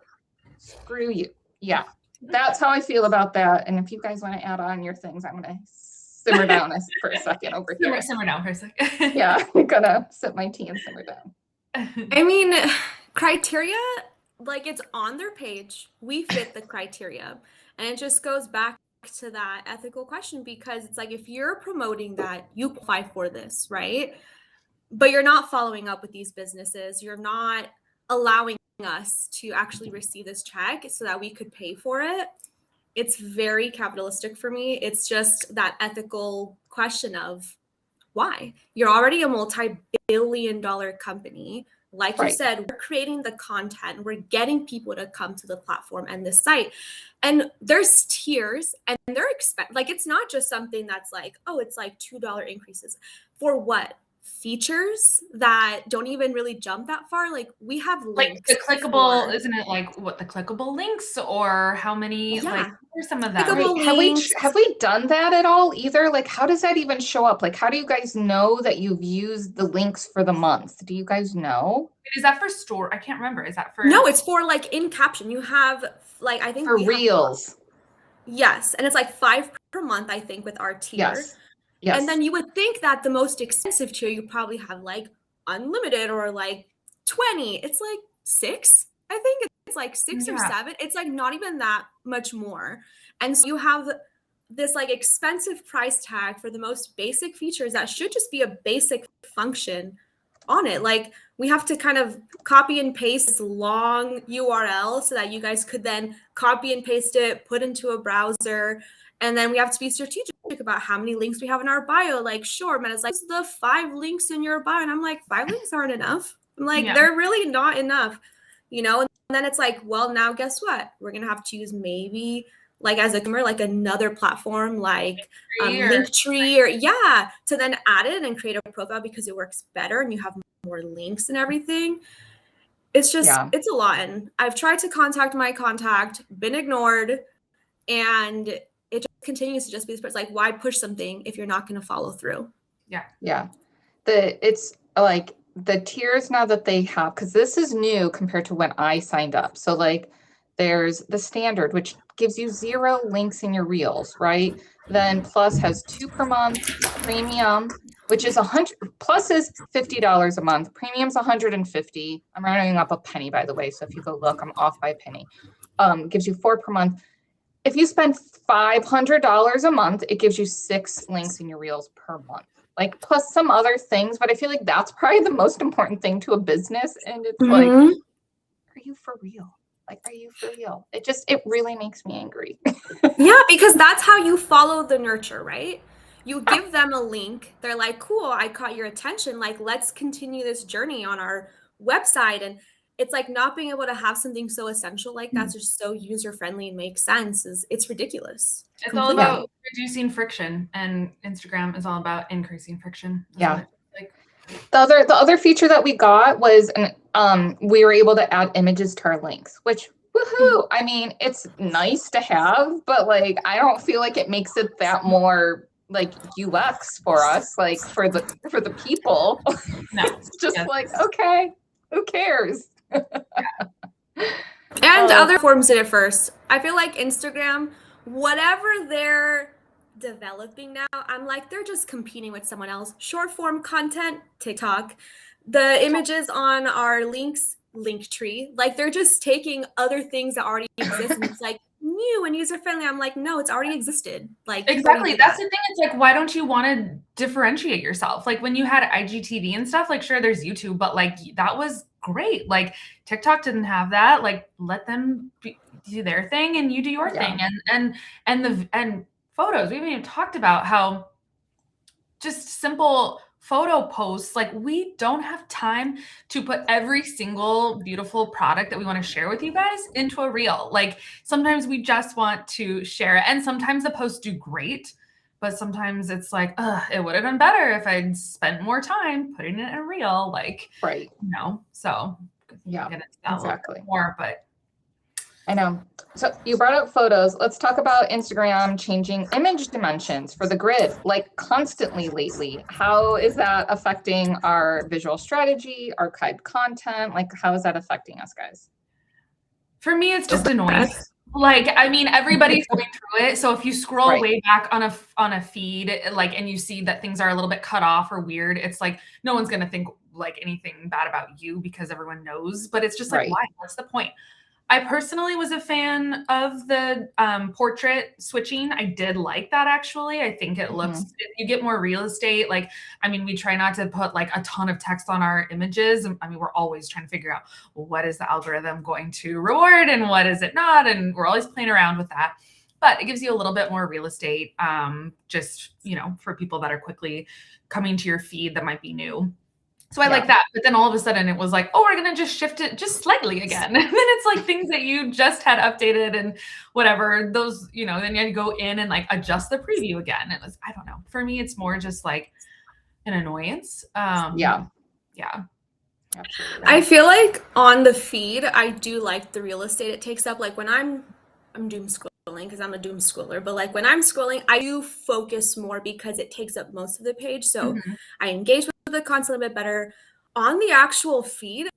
screw you. Yeah, that's how I feel about that. And if you guys want to add on your things, I'm going to simmer down for a second over here. Simmer down for a second. Yeah, I'm going to sip my tea and simmer down. I mean, criteria, like it's on their page. We fit the criteria. And it just goes back to that ethical question, because it's like, if you're promoting that you qualify for this, right? But you're not following up with these businesses. You're not allowing us to actually receive this check so that we could pay for it. It's very capitalistic for me. It's just that ethical question of why? You're already a multi-billion-dollar company. Like you said, we're creating the content. We're getting people to come to the platform and the site. And there's tiers, and they're like, it's not just something that's like, oh, it's like $2 increases. For what? Features that don't even really jump that far. Like, we have links. Like the clickable, isn't it like what the clickable links, or how many, like, what are some of that? Have we done that at all either? Like, how does that even show up? Like, how do you guys know that you've used the links for the month? Do you guys know? Is that for store? I can't remember. Is that for? No, it's for like in caption. You have like, I think for reels. Yes. And it's like $5 per month, I think, with our tier. Yes. And then you would think that the most expensive tier, you probably have like unlimited or like 20. It's like 6. I think it's like 6 or 7. It's like not even that much more. And so you have this like expensive price tag for the most basic features that should just be a basic function on it. Like, we have to kind of copy and paste this long URL so that you guys could then copy and paste it, put into a browser. And then we have to be strategic about how many links we have in our bio. Like, sure, Meta's like, the 5 links in your bio. And I'm like, 5 links aren't enough. I'm like, they're really not enough, And then it's like, well, now guess what? We're going to have to use maybe like as a consumer, like another platform like Linktree or to then add it and create a profile because it works better and you have more links and everything. It's just, it's a lot. And I've tried to contact my contact, been ignored, and it just continues to just be this person. Like, why push something if you're not going to follow through? Yeah. It's like the tiers now that they have, because this is new compared to when I signed up. So like there's the standard, which gives you 0 links in your reels, right? Then Plus has 2 per month, Premium, which is 100, Plus is $50 a month, Premium's $150. I'm rounding up a penny, by the way. So if you go look, I'm off by a penny. Gives you 4 per month. If you spend $500 a month, it gives you 6 links in your reels per month. Like, plus some other things, but I feel like that's probably the most important thing to a business. And it's like, are you for real? Like, are you for real? It really makes me angry. Yeah, because that's how you follow the nurture, right? You give them a link. They're like, cool, I caught your attention. Like, let's continue this journey on our website. And it's like not being able to have something so essential like that's just so user friendly and makes sense it's ridiculous. It's all about reducing friction, and Instagram is all about increasing friction. Yeah. The other feature that we got was we were able to add images to our links, which woohoo! I mean, it's nice to have, but like I don't feel like it makes it that more like UX for us, like for the people. No. It's just like, okay, who cares? And other forms did it first. I feel like Instagram, whatever they're developing now, I'm like, they're just competing with someone else. Short form content, TikTok, the images on our links, Linktree, like they're just taking other things that already exist and it's like new and user friendly. I'm like, no, it's already existed. Like exactly. That's the thing. It's like, why don't you want to differentiate yourself? Like when you had IGTV and stuff, like sure, there's YouTube, but like that was great. Like TikTok didn't have that. Like let them do their thing and you do your thing. And photos. We haven't even talked about how just simple photo posts, like we don't have time to put every single beautiful product that we want to share with you guys into a reel. Like sometimes we just want to share it, and sometimes the posts do great, but sometimes it's like, it would have been better if I'd spent more time putting it in a reel, like, right. So yeah, exactly. More, but I know. So you brought up photos. Let's talk about Instagram changing image dimensions for the grid, like constantly lately. How is that affecting our visual strategy, archived content? Like, how is that affecting us, guys? For me, it's just annoying. Like, I mean, everybody's going through it. So if you scroll way back on a feed, like, and you see that things are a little bit cut off or weird, it's like, no one's going to think like anything bad about you because everyone knows, but it's just like, why? What's the point? I personally was a fan of the portrait switching. I did like that, actually. I think it looks, you get more real estate. Like, I mean, we try not to put like a ton of text on our images. I mean, we're always trying to figure out, well, what is the algorithm going to reward and what is it not? And we're always playing around with that. But it gives you a little bit more real estate, just, for people that are quickly coming to your feed that might be new. So I like that. But then all of a sudden it was like, oh, we're going to just shift it just slightly again. And then it's like things that you just had updated and whatever, those, then you had to go in and like adjust the preview again. It was, I don't know. For me, it's more just like an annoyance. Yeah. Absolutely. I feel like on the feed, I do like the real estate it takes up. Like when I'm doom scrolling because I'm a doom scroller, but like when I'm scrolling, I do focus more because it takes up most of the page. So I engage with the content a bit better. On the actual feed,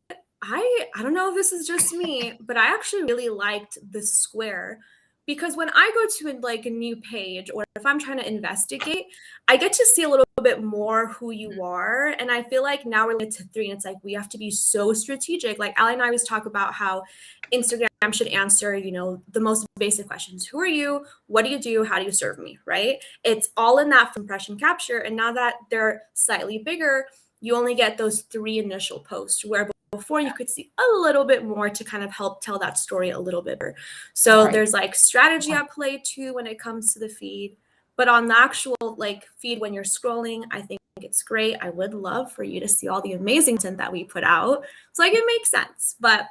I don't know if this is just me, but I actually really liked the square because when I go to like a new page or if I'm trying to investigate, I get to see a little bit more who you are. And I feel like now we're limited to 3 and it's like we have to be so strategic. Like Ali and I always talk about how Instagram should answer, the most basic questions. Who are you? What do you do? How do you serve me? Right? It's all in that impression capture. And now that they're slightly bigger, you only get those 3 initial posts where before you could see a little bit more to kind of help tell that story a little bit better. So there's like strategy at play too when it comes to the feed. But on the actual like feed when you're scrolling, I think it's great. I would love for you to see all the amazing content that we put out. So like it makes sense. But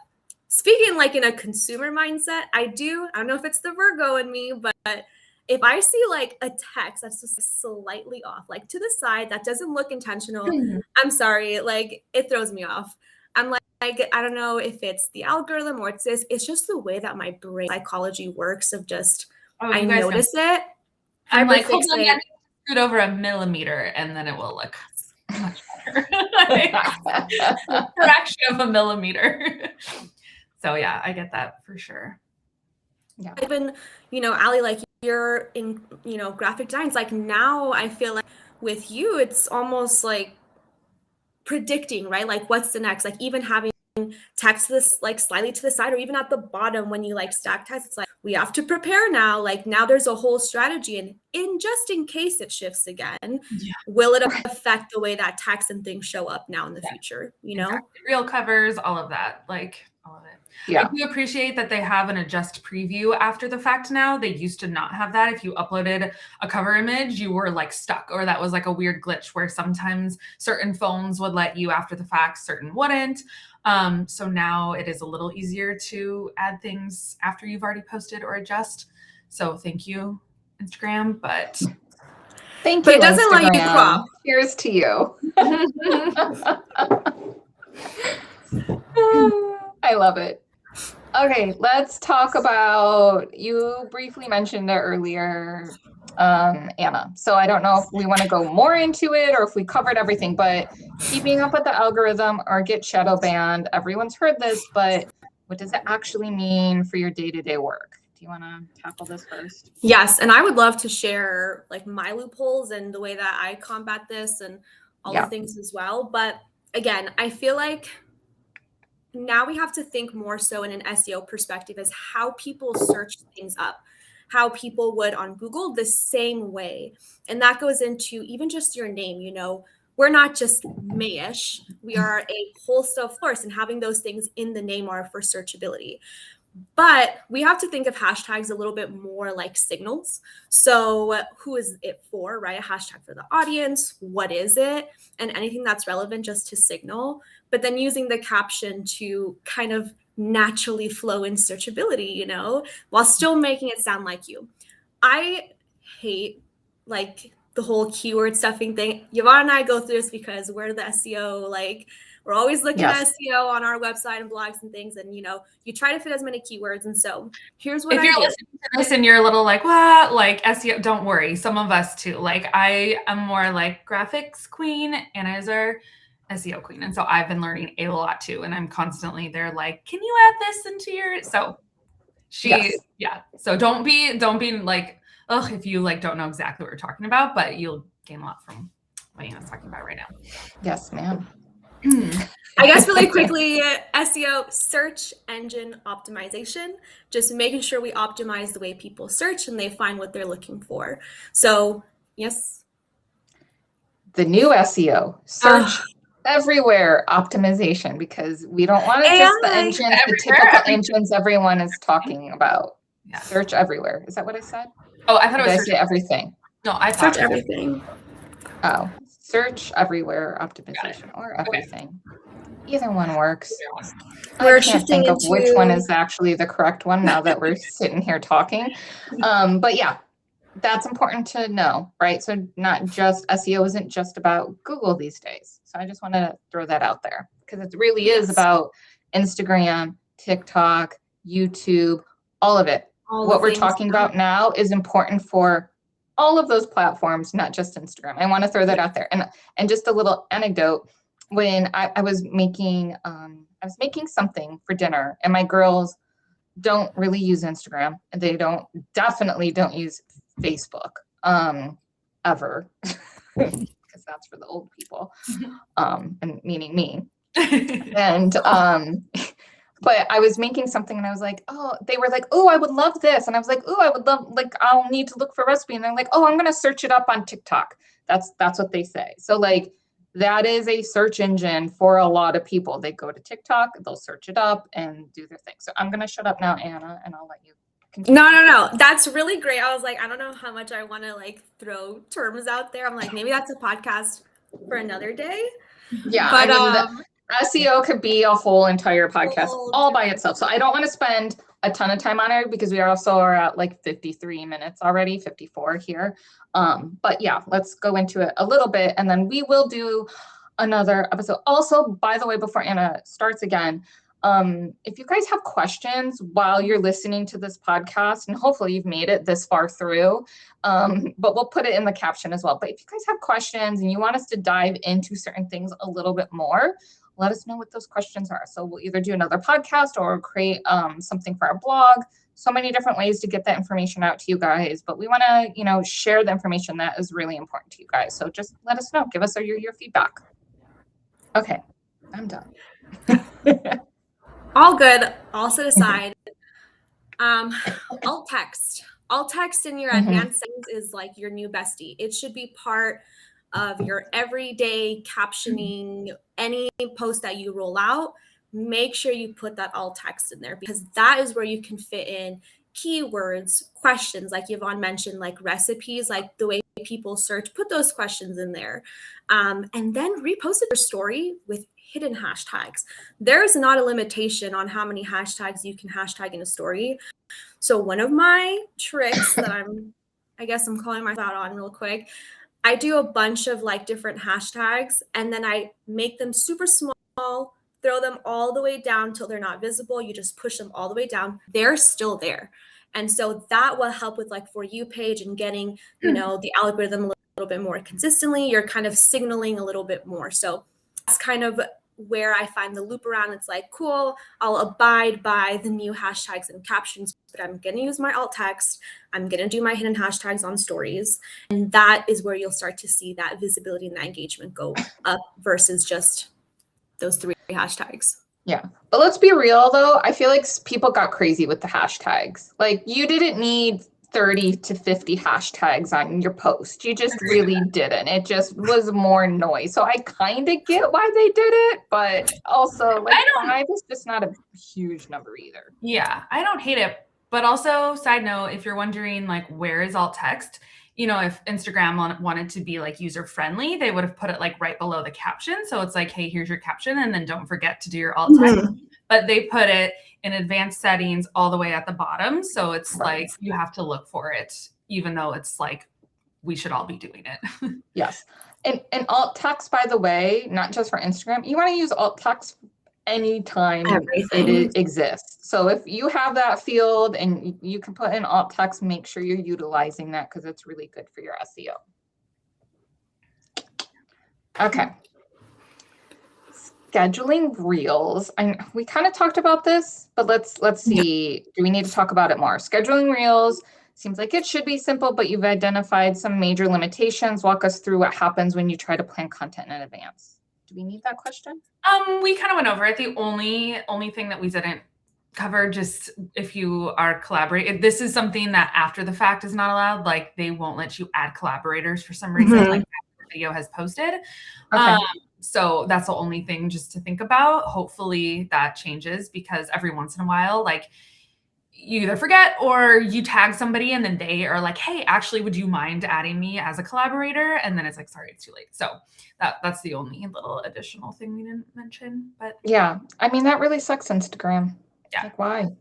speaking like in a consumer mindset, I don't know if it's the Virgo in me, but if I see like a text that's just slightly off, like to the side, that doesn't look intentional, I'm sorry, like it throws me off. I'm like, I don't know if it's the algorithm or it's this, it's just the way that my brain psychology works of just, I notice it. I'm like, hold on, I scoot over a millimeter and then it will look much better. A fraction of a millimeter. So yeah, I get that for sure. Yeah. Even, Ali, like you're in, graphic designs, like now I feel like with you, it's almost like predicting, right? Like what's the next, like even having text this like slightly to the side or even at the bottom when you like stack text, it's like, we have to prepare now. Like now there's a whole strategy and just in case it shifts again, will it affect the way that text and things show up now in the future, Exactly. Real covers, all of that, like all of it. Yeah. I do appreciate that they have an adjust preview after the fact now. They used to not have that. If you uploaded a cover image, you were like stuck, or that was like a weird glitch where sometimes certain phones would let you after the fact, certain wouldn't. So now it is a little easier to add things after you've already posted or adjust. So thank you, Instagram, but thank you, it doesn't let you Instagram. crop. Here's to you. I love it. Okay, let's talk about, you briefly mentioned it earlier, Anna. So I don't know if we want to go more into it or if we covered everything, but keeping up with the algorithm or get shadow banned, everyone's heard this, but what does it actually mean for your day-to-day work? Do you want to tackle this first? Yes, and I would love to share like my loopholes and the way that I combat this and all the things as well. But again, I feel like now we have to think more so in an SEO perspective as how people search things up, how people would on Google the same way. And that goes into even just your name. You know, we're not just Mayesh, we are a wholesale florist, and having those things in the name are for searchability. But we have to think of hashtags a little bit more like signals. So who is it for, right? A hashtag for the audience, what is it? And anything that's relevant just to signal, but then using the caption to kind of naturally flow in searchability, you know, while still making it sound like you. I hate like the whole keyword stuffing thing. Yvonne and I go through this because we're the SEO, like we're always looking at SEO on our website and blogs and things. And, you know, you try to fit as many keywords. And so here's what if you're listening to this and you're a little like, what, like SEO, don't worry. Some of us too. Like I am more like graphics queen, Anna is our SEO queen. And so I've been learning a lot too. And I'm constantly there like, can you add this into your, so so don't be like, ugh, if you like don't know exactly what we're talking about, but you'll gain a lot from what Anna's talking about right now. Yes, ma'am. I guess really quickly, SEO, search engine optimization, just making sure we optimize the way people search and they find what they're looking for. So, yes. The new SEO, search everywhere optimization, because we don't want it just the engines, the typical engines everyone is talking about. Yeah. Search everywhere. Is that what I said? Oh, I thought it was search everything. No, I thought search everything. Oh, search everywhere optimization or everything. Either one works. I can't think of which one is actually the correct one now that we're sitting here talking. But yeah, that's important to know, right? So not just SEO isn't just about Google these days. So I just want to throw that out there because it really is about Instagram, TikTok, YouTube, all of it. What we're talking about now is important for all of those platforms, not just Instagram. I want to throw that out there. And just a little anecdote, when I was making something for dinner, and my girls don't really use Instagram, and they definitely don't use Facebook ever, because that's for the old people, and meaning me. And but I was making something and I was like, oh, they were like, oh, I would love this. And I was like, oh, I would love, like, I'll need to look for a recipe. And they're like, oh, I'm going to search it up on TikTok. That's what they say. So like, that is a search engine for a lot of people. They go to TikTok, they'll search it up and do their thing. So I'm going to shut up now, Anna, and I'll let you continue. No. That's really great. I was like, I don't know how much I want to like throw terms out there. I'm like, maybe that's a podcast for another day. Yeah. But SEO could be a whole entire podcast all by itself. So I don't want to spend a ton of time on it because we also are at like 53 minutes already, 54 here. But yeah, let's go into it a little bit and then we will do another episode. Also, by the way, before Anna starts again, if you guys have questions while you're listening to this podcast, and hopefully you've made it this far through, but we'll put it in the caption as well. But if you guys have questions and you want us to dive into certain things a little bit more, let us know what those questions are. So we'll either do another podcast or create something for our blog. So many different ways to get that information out to you guys. But we want to, share the information that is really important to you guys. So just let us know. Give us your feedback. Okay, I'm done. All good. All set aside. Alt text in your advanced settings is like your new bestie. It should be part of your everyday captioning, any post that you roll out. make sure you put that alt text in there, because that is where you can fit in keywords, questions, like Yvonne mentioned, like recipes, like the way people search, put those questions in there. And then repost your story with hidden hashtags. There's not a limitation on how many hashtags you can hashtag in a story. So one of my tricks that I guess I'm calling my out on real quick, I do a bunch of like different hashtags, and then I make them super small, throw them all the way down till they're not visible. You just push them all the way down. They're still there. And so that will help with like For You page and getting, you know, the algorithm a little bit more consistently. You're kind of signaling a little bit more. So that's kind of where I find the loop around. It's like, cool, I'll abide by the new hashtags and captions, but I'm going to use my alt text. I'm going to do my hidden hashtags on stories. And that is where you'll start to see that visibility and that engagement go up versus just those 3 hashtags. Yeah. But let's be real though. I feel like people got crazy with the hashtags. Like you didn't need 30 to 50 hashtags on your post. You just really didn't. It just was more noise. So I kind of get why they did it, but also like 5 is just not a huge number either. Yeah, I don't hate it. But also, side note, if you're wondering like where is alt text, you know, if Instagram wanted to be like user friendly, they would have put it like right below the caption. So it's like, hey, here's your caption, and then don't forget to do your alt text. But they put it in advanced settings all the way at the bottom. So it's like you have to look for it, even though it's like we should all be doing it. Yes. And alt text, by the way, not just for Instagram, you want to use alt text anytime it exists. So if you have that field and you can put in alt text, make sure you're utilizing that because it's really good for your SEO. Okay. Scheduling reels. We kind of talked about this, but let's see. Do we need to talk about it more? Scheduling reels seems like it should be simple, but you've identified some major limitations. Walk us through what happens when you try to plan content in advance. Do we need that question? We kind of went over it. The only thing that we didn't cover, just if you are collaborating, this is something that after the fact is not allowed. Like they won't let you add collaborators for some reason, like after the video has posted. Okay. So that's the only thing just to think about. Hopefully that changes, because every once in a while, like you either forget or you tag somebody and then they are like, hey, actually, would you mind adding me as a collaborator? And then it's like, sorry, it's too late. So that's the only little additional thing we didn't mention. But yeah, I mean, that really sucks, Instagram. Yeah. Like, why?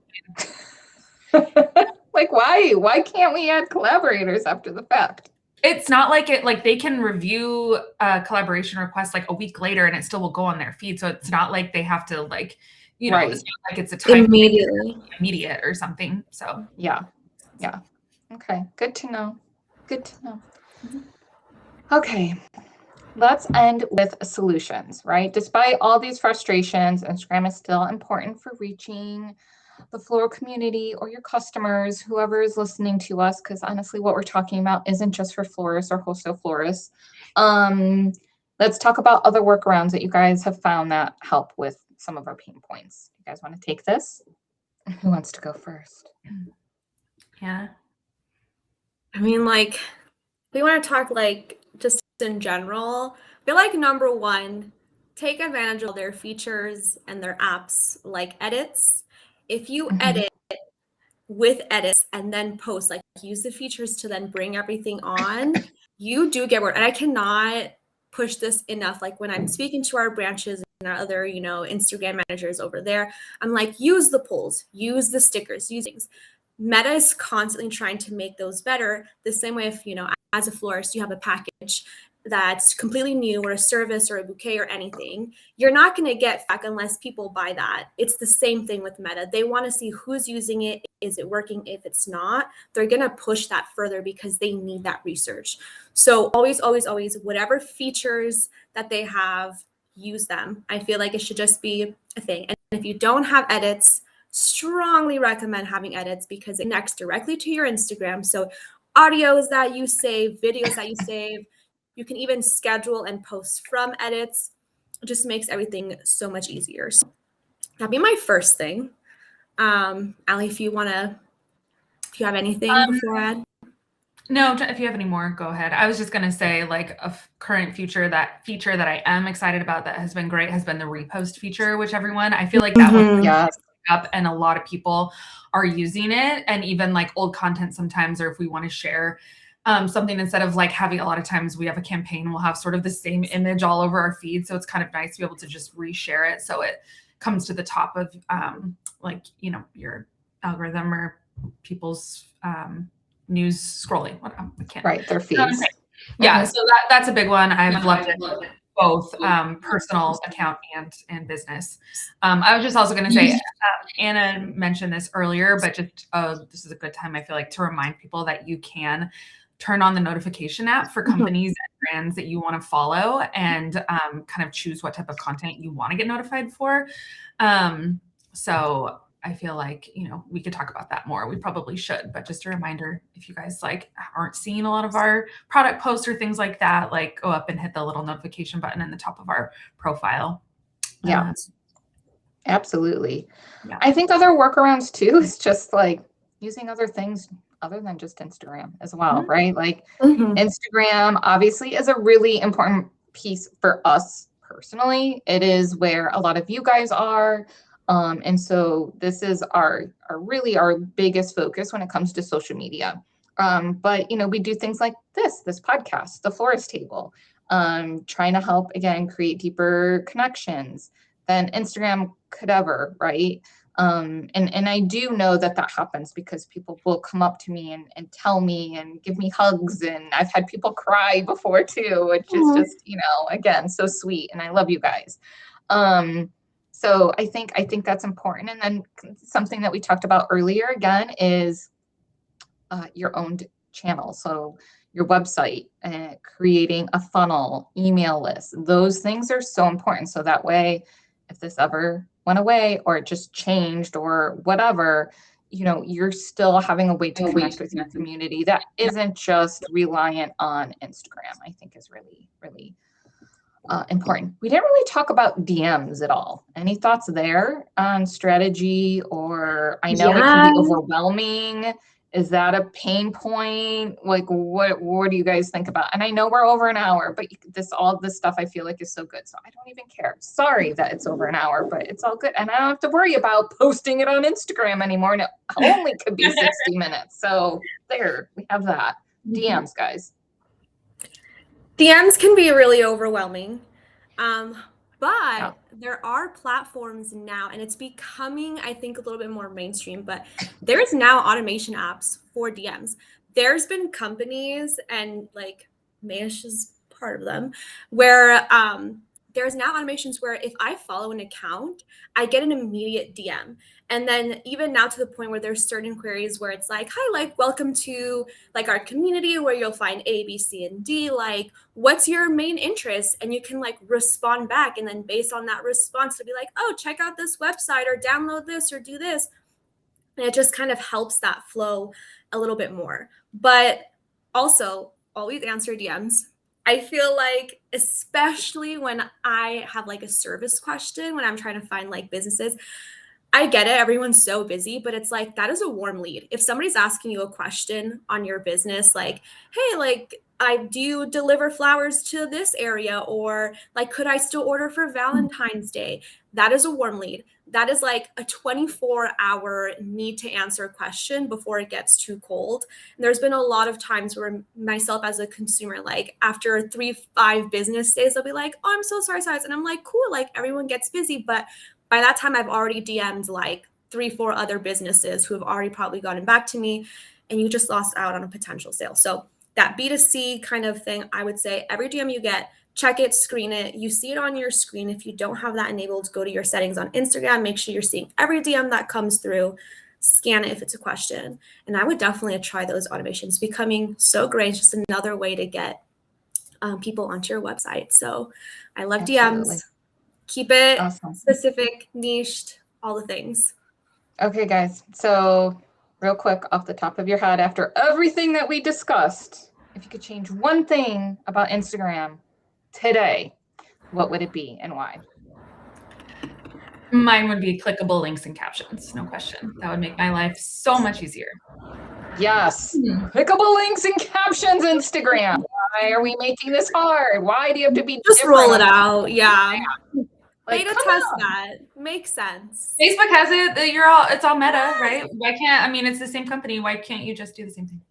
Like, why can't we add collaborators after the fact? It's not like it, like they can review a collaboration request like a week later and it still will go on their feed. So it's not like they have to like, you know, it's not like it's a time immediate or something. So yeah. Okay. Good to know. Okay. Let's end with solutions, right? Despite all these frustrations, Instagram is still important for reaching the floral community or your customers, whoever is listening to us, because honestly, what we're talking about isn't just for florists or wholesale florists. Let's talk about other workarounds that you guys have found that help with some of our pain points. You guys want to take this? Who wants to go first? Yeah. I mean, like, we want to talk like just in general. I feel like number one, take advantage of their features and their apps like edits. If you edit with edits and then post, like use the features to then bring everything on, you do get word. And I cannot push this enough. Like when I'm speaking to our branches and our other, you know, Instagram managers over there, I'm like, use the polls, use the stickers, use things. Meta is constantly trying to make those better. The same way if, you know, as a florist, you have a package that's completely new or a service or a bouquet or anything, you're not going to get feedback unless people buy that. It's the same thing with Meta. They want to see who's using it. Is it working? If it's not, they're going to push that further because they need that research. So always, whatever features that they have, use them. I feel like it should just be a thing. And if you don't have edits, strongly recommend having edits because it connects directly to your Instagram. So audios that you save, videos that you save, you can even schedule and post from edits. It just makes everything so much easier. So that'd be my first thing. Allie, if you have anything before I add. No, if you have any more, go ahead. I was just going to say, like, a current feature that I am excited about that has been great has been the Repost feature, which I feel like that one Yes. up, and a lot of people are using it. And even like old content sometimes, or if we want to share something, instead of like having, a lot of times we have a campaign, we'll have sort of the same image all over our feed. So it's kind of nice to be able to just reshare it, so it comes to the top of like, you know, your algorithm or people's news scrolling. I can't. Right, their feeds. Yeah, so that's a big one. I've loved it, both personal account and business. I was just also going to say, Anna mentioned this earlier, but just this is a good time, I feel like, to remind people that you can turn on the notification app for companies and brands that you want to follow, and kind of choose what type of content you want to get notified for. So I feel like, you know, we could talk about that more. We probably should, but just a reminder, if you guys like aren't seeing a lot of our product posts or things like that, like go up and hit the little notification button in the top of our profile. Yeah, absolutely. Yeah. I think other workarounds too is just like using other things other than just Instagram as well, right? Like Instagram obviously is a really important piece for us personally. It is where a lot of you guys are. And so this is our biggest focus when it comes to social media. But, you know, we do things like this podcast, the Florist Table, trying to help, again, create deeper connections than Instagram could ever, right? And I do know that happens because people will come up to me and tell me and give me hugs. And I've had people cry before too, which is just, you know, again, so sweet. And I love you guys. So I think that's important. And then something that we talked about earlier again is your own channel. So your website, creating a funnel, email list, those things are so important. So that way, if this ever went away or it just changed or whatever, you know, you're still having a way to connect with your community that isn't just reliant on Instagram, I think is really, really important. We didn't really talk about DMs at all. Any thoughts there on strategy? Or I know it can be overwhelming. Is that a pain point? Like, what do you guys think about? And I know we're over an hour, but all this stuff I feel like is so good. So I don't even care. Sorry that it's over an hour, but it's all good. And I don't have to worry about posting it on Instagram anymore. And it only could be 60 minutes. So there, we have that. DMs, guys. DMs can be really overwhelming, but there are platforms now, and it's becoming, I think, a little bit more mainstream, but there's now automation apps for DMs. There's been companies, and like Mayesh is part of them, where there's now automations where if I follow an account, I get an immediate DM. And then even now to the point where there's certain queries where it's like, hi, like, welcome to like our community where you'll find A, B, C, and D, like, what's your main interest? And you can like respond back. And then based on that response to be like, oh, check out this website or download this or do this. And it just kind of helps that flow a little bit more. But also always answer DMs. I feel like, especially when I have like a service question, when I'm trying to find like businesses, I get it. Everyone's so busy, but it's like, that is a warm lead. If somebody's asking you a question on your business, like, hey, like, do you deliver flowers to this area? Or like, could I still order for Valentine's Day? That is a warm lead. That is like a 24-hour need to answer question before it gets too cold. And there's been a lot of times where myself as a consumer, like after 3-5 business days, they'll be like, oh, I'm so sorry. And I'm like, cool, like everyone gets busy. But by that time, I've already DM'd like 3-4 other businesses who have already probably gotten back to me, and you just lost out on a potential sale. So that B2C kind of thing, I would say every DM you get, check it, screen it. You see it on your screen. If you don't have that enabled, go to your settings on Instagram. Make sure you're seeing every DM that comes through. Scan it if it's a question. And I would definitely try those automations. Becoming so great. It's just another way to get people onto your website. So I love DMs. Keep it specific, niched, all the things. Okay, guys. So real quick, off the top of your head, after everything that we discussed, if you could change one thing about Instagram today, what would it be and why? Mine would be clickable links and captions, no question. That would make my life so much easier. Yes. Clickable links and captions, Instagram. Why are we making this hard? Why do you have to be Just different? roll it out. Yeah. Like, Beta come test on. that. Makes sense. Facebook has it. It's all Meta, right? Why can't, I mean, it's the same company. Why can't you just do the same thing?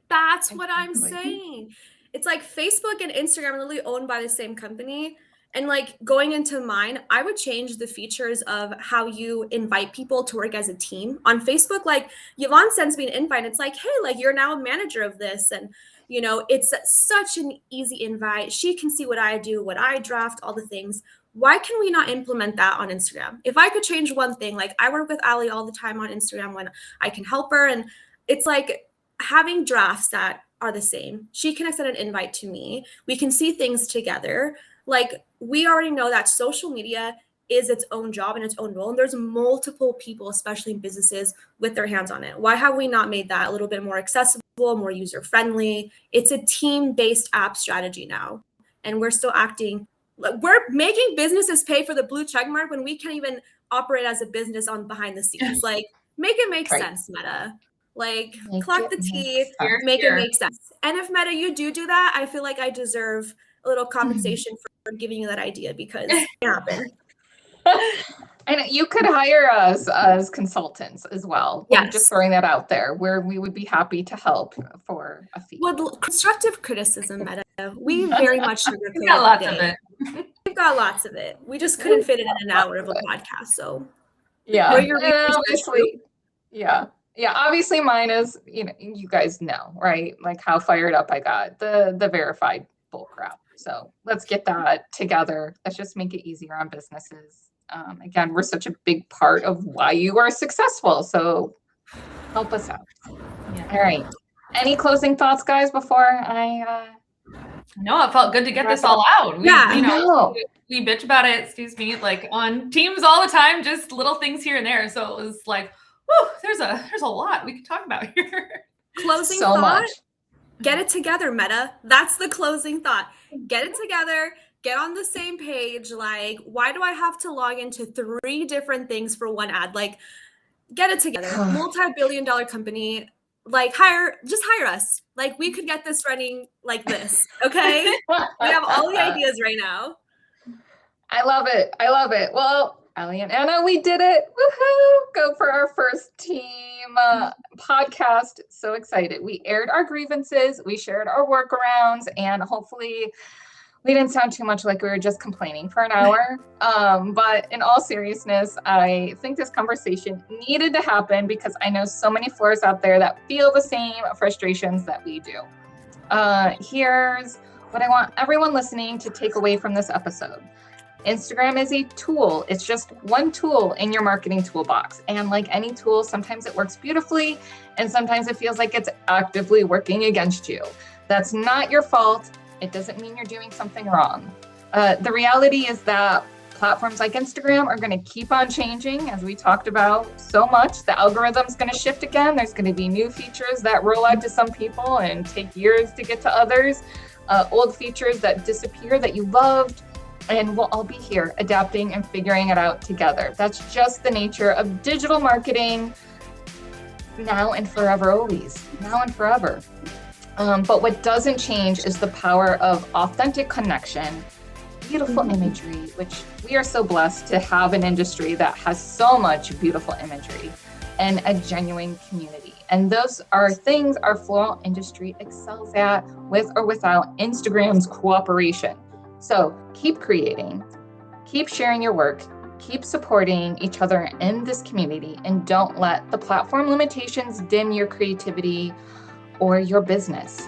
That's what I'm Exactly. saying. It's like Facebook and Instagram are literally owned by the same company. And like going into mine, I would change the features of how you invite people to work as a team. On Facebook, like Yvonne sends me an invite. It's like, hey, like you're now a manager of this. And, you know, it's such an easy invite. She can see what I do, what I draft, all the things. Why can we not implement that on Instagram? If I could change one thing, like I work with Ali all the time on Instagram when I can help her. And it's like having drafts that are the same. She can send an invite to me. We can see things together. Like we already know that social media is its own job and its own role. And there's multiple people, especially in businesses, with their hands on it. Why have we not made that a little bit more accessible, more user-friendly? It's a team-based app strategy now. And we're still acting, we're making businesses pay for the blue check mark when we can't even operate as a business on behind the scenes. Like make it make sense, Meta. Like collect the tea, make it make sense. And if Meta, you do that, I feel like I deserve a little compensation for giving you that idea because it happened. And you could hire us as consultants as well. Yes. I'm just throwing that out there where we would be happy to help for a fee. Constructive criticism, Meta. We very much We've got lots of it. We've got lots of it. We just couldn't fit it in an hour of a podcast. So yeah, obviously, yeah. Obviously, mine is, you know, you guys know, right? Like how fired up I got the verified bull crap. So let's get that together. Let's just make it easier on businesses. Again, we're such a big part of why you are successful. So help us out. Yeah. All right. Any closing thoughts, guys, before I No, it felt good to get this all out. We bitch about it, excuse me, like on Teams all the time, just little things here and there. So it was like, whew, there's a lot we could talk about here. Closing thought. Get it together, Meta. That's the closing thought. Get it together. Get on the same page. Like, why do I have to log into 3 different things for one ad? Like, get it together. Multi-billion-dollar company. Like, hire us. Like, we could get this running like this. Okay? We have all the ideas right now. I love it. Well, Ali and Anna, we did it. Woohoo! Go for our first team podcast. So excited. We aired our grievances, we shared our workarounds, and hopefully we didn't sound too much like we were just complaining for an hour. But in all seriousness, I think this conversation needed to happen because I know so many florists out there that feel the same frustrations that we do. Here's what I want everyone listening to take away from this episode. Instagram is a tool. It's just one tool in your marketing toolbox. And like any tool, sometimes it works beautifully and sometimes it feels like it's actively working against you. That's not your fault. It doesn't mean you're doing something wrong. The reality is that platforms like Instagram are going to keep on changing, as we talked about so much. The algorithm's going to shift again. There's going to be new features that roll out to some people and take years to get to others. Old features that disappear that you loved. And we'll all be here adapting and figuring it out together. That's just the nature of digital marketing now and forever, always. Now and forever. But what doesn't change is the power of authentic connection, beautiful imagery, which we are so blessed to have an industry that has so much beautiful imagery and a genuine community. And those are things our floral industry excels at with or without Instagram's cooperation. So keep creating, keep sharing your work, keep supporting each other in this community, and don't let the platform limitations dim your creativity or your business.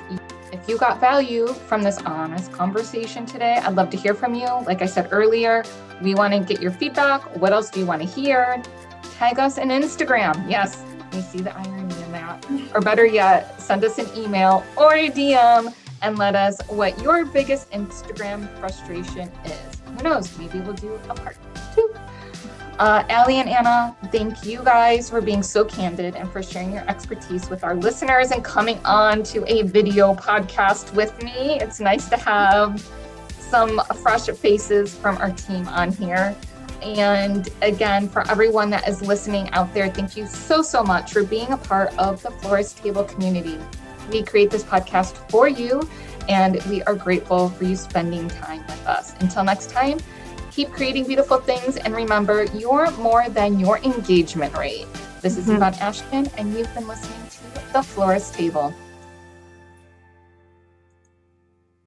If you got value from this honest conversation today, I'd love to hear from you. Like I said earlier, we want to get your feedback. What else do you want to hear? Tag us in Instagram. Yes, we see the irony in that. Or better yet, send us an email or a DM and let us what your biggest Instagram frustration is. Who knows? Maybe we'll do a part 2. Ali and Anna, thank you guys for being so candid and for sharing your expertise with our listeners and coming on to a video podcast with me. It's nice to have some fresh faces from our team on here. And again, for everyone that is listening out there, thank you so much for being a part of the Florist Table community. We create this podcast for you, and we are grateful for you spending time with us. Until next time, keep creating beautiful things, and remember, you're more than your engagement rate. This is Yvonne Ashton, and you've been listening to the Florist Table.